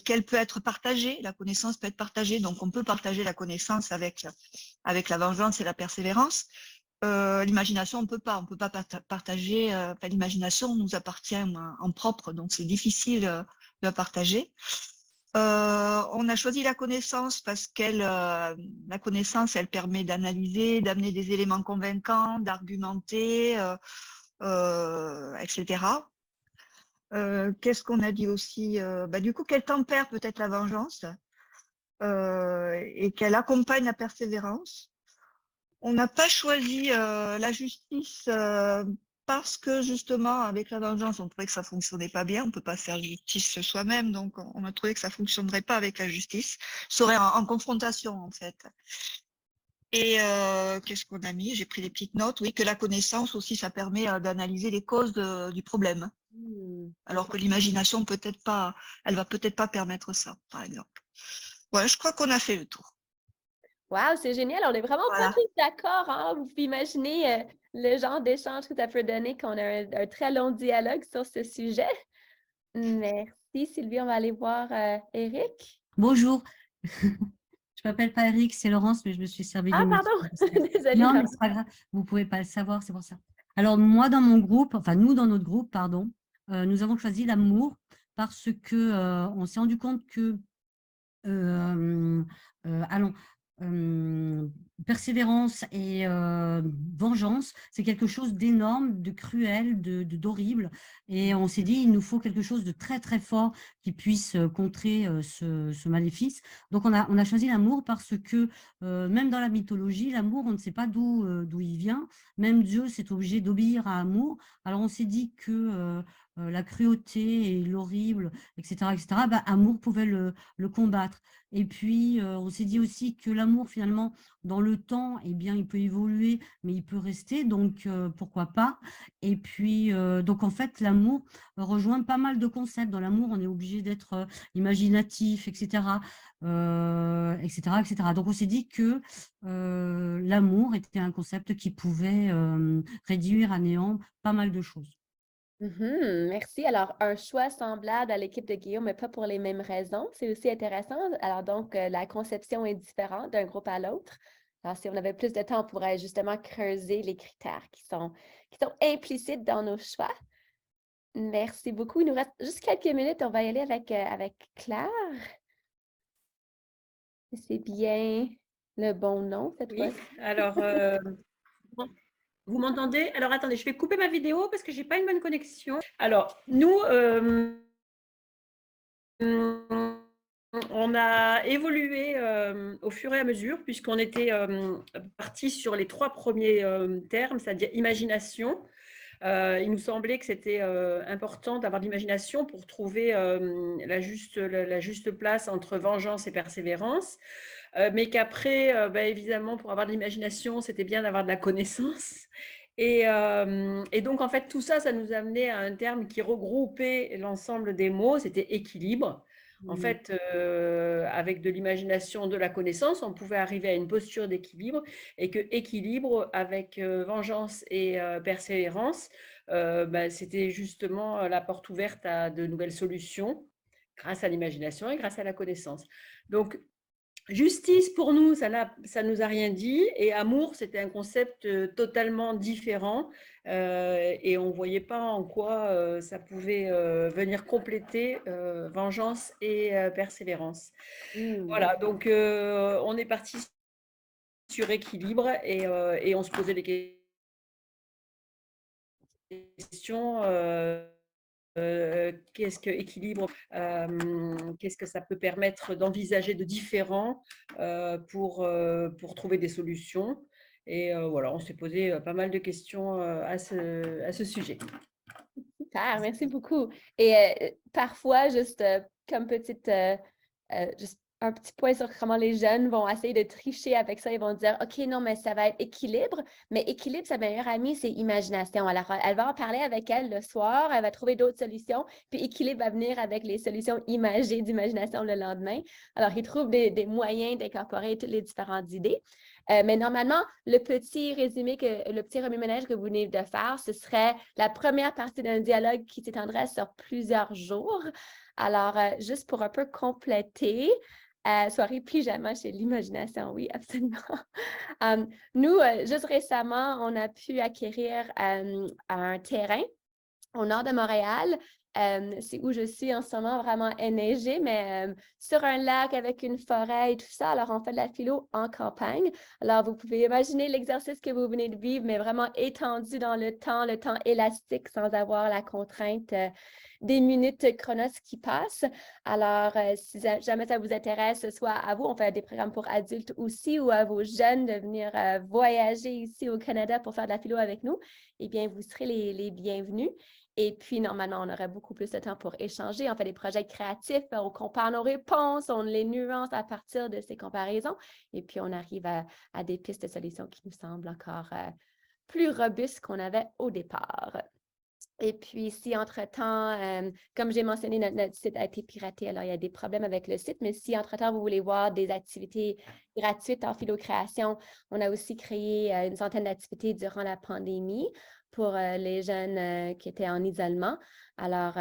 qu'elle peut être partagée, la connaissance peut être partagée, donc on peut partager la connaissance avec la vengeance et la persévérance. L'imagination, on peut pas partager. L'imagination nous appartient en propre, donc c'est difficile de la partager. On a choisi la connaissance parce la connaissance, elle permet d'analyser, d'amener des éléments convaincants, d'argumenter, etc. Qu'est-ce qu'on a dit aussi? Du coup, qu'elle tempère peut-être la vengeance et qu'elle accompagne la persévérance. On n'a pas choisi la justice parce que justement, avec la vengeance, on trouvait que ça fonctionnait pas bien. On peut pas faire justice soi-même, donc on a trouvé que ça fonctionnerait pas avec la justice. Ça serait en confrontation, en fait. Et qu'est-ce qu'on a mis? J'ai pris des petites notes. Oui, que la connaissance aussi, ça permet d'analyser les causes du problème. Alors que l'imagination, peut-être pas, elle va peut-être pas permettre ça, par exemple. Ouais, je crois qu'on a fait le tour. Wow, c'est génial. On est vraiment Voilà. pas tous d'accord, hein? Vous pouvez imaginer le genre d'échange que ça peut donner quand on a un très long dialogue sur ce sujet. Merci, Sylvie. On va aller voir Eric. Bonjour. Je m'appelle pas Eric, c'est Laurence, mais je me suis servi Ah, du pardon. Désolée. Non, mais pardon. c'est pas grave. Vous pouvez pas le savoir, c'est pour ça. Alors, moi, dans mon groupe, enfin, nous, dans notre groupe, pardon, nous avons choisi l'amour parce que on s'est rendu compte que allons, persévérance et vengeance, c'est quelque chose d'énorme, de cruel, d'horrible. Et on s'est dit, il nous faut quelque chose de très, très fort qui puisse contrer ce maléfice. Donc, on a choisi l'amour parce que même dans la mythologie, l'amour, on ne sait pas d'où il vient. Même Dieu s'est obligé d'obéir à amour. Alors, on s'est dit que la cruauté et l'horrible, etc., amour pouvait le combattre. Et puis, on s'est dit aussi que l'amour, finalement, dans le temps, eh bien, il peut évoluer, mais il peut rester, donc pourquoi pas. Et puis, donc, en fait, l'amour rejoint pas mal de concepts. Dans l'amour, on est obligé d'être imaginatif, etc., etc. Donc, on s'est dit que l'amour était un concept qui pouvait réduire à néant pas mal de choses. Merci. Alors, un choix semblable à l'équipe de Guillaume, mais pas pour les mêmes raisons. C'est aussi intéressant. Alors, donc, la conception est différente d'un groupe à l'autre. Alors, si on avait plus de temps, on pourrait justement creuser les critères qui sont implicites dans nos choix. Merci beaucoup. Il nous reste juste quelques minutes. On va y aller avec Claire. C'est bien le bon nom cette Oui, fois. alors, vous m'entendez? Alors, attendez, je vais couper ma vidéo parce que je n'ai pas une bonne connexion. Alors, nous, on a évolué au fur et à mesure puisqu'on était parti sur les 3 premiers termes, c'est-à-dire imagination. Il nous semblait que c'était important d'avoir de l'imagination pour trouver la juste place entre vengeance et persévérance. Mais qu'après, évidemment, pour avoir de l'imagination, c'était bien d'avoir de la connaissance. Et donc, en fait, tout ça, ça nous amenait à un terme qui regroupait l'ensemble des mots, c'était équilibre. En fait, avec de l'imagination, de la connaissance, on pouvait arriver à une posture d'équilibre et que équilibre avec vengeance et persévérance, c'était justement la porte ouverte à de nouvelles solutions grâce à l'imagination et grâce à la connaissance. Donc, justice, pour nous, ça nous a rien dit. Et amour, c'était un concept totalement différent. Et on ne voyait pas en quoi ça pouvait venir compléter vengeance et persévérance. Voilà, donc on est parti sur équilibre et on se posait des questions. Qu'est-ce que équilibre, qu'est-ce que ça peut permettre d'envisager de différent pour trouver des solutions. Et voilà, on s'est posé pas mal de questions à ce sujet. Super, merci beaucoup. Et parfois, juste comme petite, juste un petit point sur comment les jeunes vont essayer de tricher avec ça. Ils vont dire, OK, non, mais ça va être équilibre. Mais équilibre, sa meilleure amie, c'est imagination. Alors, elle va en parler avec elle le soir. Elle va trouver d'autres solutions. Puis équilibre va venir avec les solutions imagées d'imagination le lendemain. Alors, ils trouvent des moyens d'incorporer toutes les différentes idées. Mais normalement, le petit remue-ménage que vous venez de faire, ce serait la première partie d'un dialogue qui s'étendrait sur plusieurs jours. Alors, juste pour un peu compléter, soirée pyjama chez l'Imagination, oui, absolument. Nous, juste récemment, on a pu acquérir un terrain au nord de Montréal. C'est où je suis en ce moment, vraiment enneigé, mais sur un lac avec une forêt et tout ça. Alors, on fait de la philo en campagne. Alors, vous pouvez imaginer l'exercice que vous venez de vivre, mais vraiment étendu dans le temps élastique sans avoir la contrainte des minutes chronos qui passent. Alors, si jamais ça vous intéresse, soit à vous, on fait des programmes pour adultes aussi, ou à vos jeunes de venir voyager ici au Canada pour faire de la philo avec nous, eh bien, vous serez les bienvenus. Et puis, normalement, on aurait beaucoup plus de temps pour échanger. On fait des projets créatifs, on compare nos réponses, on les nuance à partir de ces comparaisons. Et puis, on arrive à des pistes de solutions qui nous semblent encore plus robustes qu'on avait au départ. Et puis, si entre-temps, comme j'ai mentionné, notre site a été piraté, alors il y a des problèmes avec le site, mais si entre-temps, vous voulez voir des activités gratuites en philo-création, on a aussi créé une centaine d'activités durant la pandémie pour les jeunes qui étaient en isolement. Alors,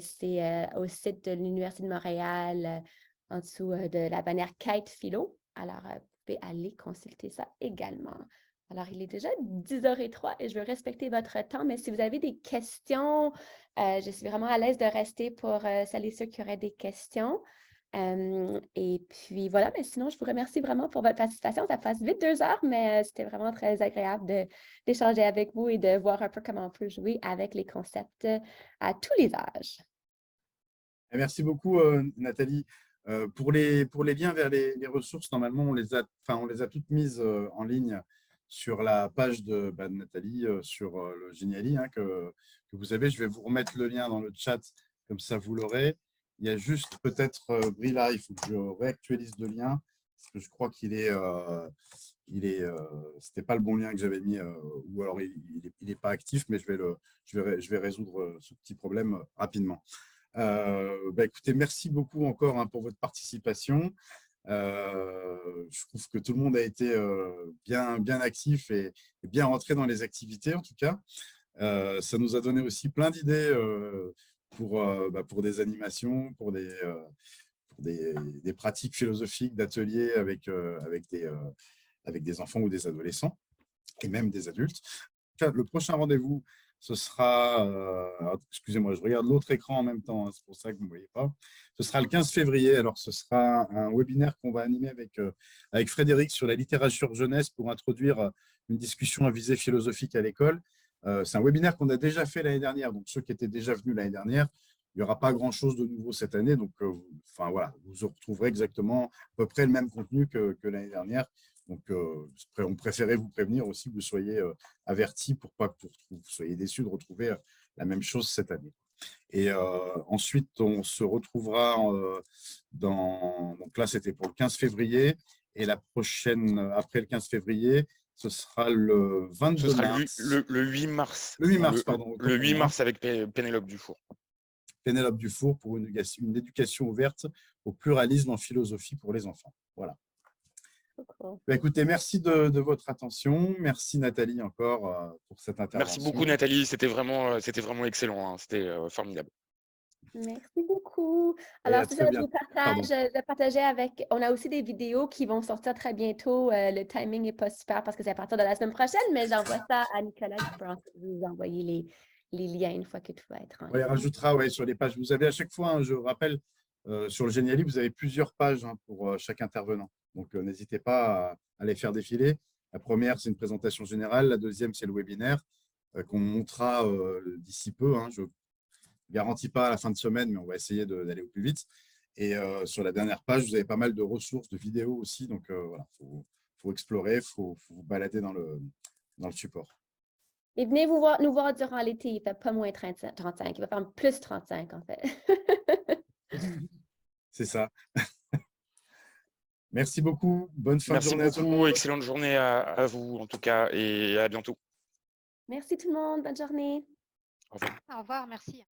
c'est au site de l'Université de Montréal, en dessous de la bannière Quête Philo. Alors, vous pouvez aller consulter ça également. Alors, il est déjà 10h03 et je veux respecter votre temps, mais si vous avez des questions, je suis vraiment à l'aise de rester pour celles et ceux qui auraient des questions. Et puis voilà, mais sinon, je vous remercie vraiment pour votre participation. Ça passe vite 2 heures, mais c'était vraiment très agréable d'échanger avec vous et de voir un peu comment on peut jouer avec les concepts à tous les âges. Merci beaucoup, Nathalie. Pour les liens vers les ressources, normalement, on les a toutes mises en ligne sur la page de Nathalie, sur le Geniali que vous avez. Je vais vous remettre le lien dans le chat, comme ça vous l'aurez. Il y a juste peut-être Brilla, il faut que je réactualise le lien, parce que je crois qu'il est, c'était pas le bon lien que j'avais mis, ou alors il n'est pas actif, mais je vais résoudre ce petit problème rapidement. Écoutez, merci beaucoup encore pour votre participation. Je trouve que tout le monde a été bien actif et bien rentré dans les activités, en tout cas. Ça nous a donné aussi plein d'idées pour des animations, pour des pratiques philosophiques, d'ateliers avec des enfants ou des adolescents, et même des adultes. Le prochain rendez-vous, ce sera, excusez-moi, je regarde l'autre écran en même temps, c'est pour ça que vous ne me voyez pas. Ce sera le 15 février. Alors, ce sera un webinaire qu'on va animer avec Frédéric sur la littérature jeunesse pour introduire une discussion à visée philosophique à l'école. C'est un webinaire qu'on a déjà fait l'année dernière. Donc, ceux qui étaient déjà venus l'année dernière, il n'y aura pas grand-chose de nouveau cette année. Donc, voilà, vous retrouverez exactement à peu près le même contenu que l'année dernière. Donc, on préférait vous prévenir aussi que vous soyez avertis pour pas que vous soyez déçus de retrouver la même chose cette année. Et ensuite, on se retrouvera donc là, c'était pour le 15 février. Et la prochaine, après le 15 février, ce sera le 22 mars. Le 8 mars. Le 8 mars, pardon. Le 8 mars avec Pénélope Dufour. Pénélope Dufour pour une éducation ouverte au pluralisme en philosophie pour les enfants. Voilà. Écoutez, merci de votre attention. Merci Nathalie encore pour cette intervention. Merci beaucoup Nathalie, c'était vraiment excellent, hein. C'était formidable. Merci beaucoup. Alors, c'est ça, je vous partageais avec, on a aussi des vidéos qui vont sortir très bientôt. Le timing n'est pas super parce que c'est à partir de la semaine prochaine, mais j'envoie ça à Nicolas qui pourra vous envoyer les liens une fois que tout va être en ligne. On les rajoutera sur les pages. Vous avez à chaque fois, je rappelle, sur le Geniali, vous avez plusieurs pages pour chaque intervenant. Donc, n'hésitez pas à les faire défiler. La première, c'est une présentation générale. La deuxième, c'est le webinaire qu'on montrera d'ici peu. Je ne garantis pas à la fin de semaine, mais on va essayer d'aller au plus vite. Et sur la dernière page, vous avez pas mal de ressources, de vidéos aussi. Donc, voilà, faut explorer, il faut vous balader dans le support. Et venez nous voir durant l'été. Il ne fait pas moins 35. Il va faire plus 35, en fait. C'est ça. Merci beaucoup. Bonne fin de journée à tout le monde. Excellente journée à vous, en tout cas, et à bientôt. Merci tout le monde. Bonne journée. Au revoir. Au revoir, merci.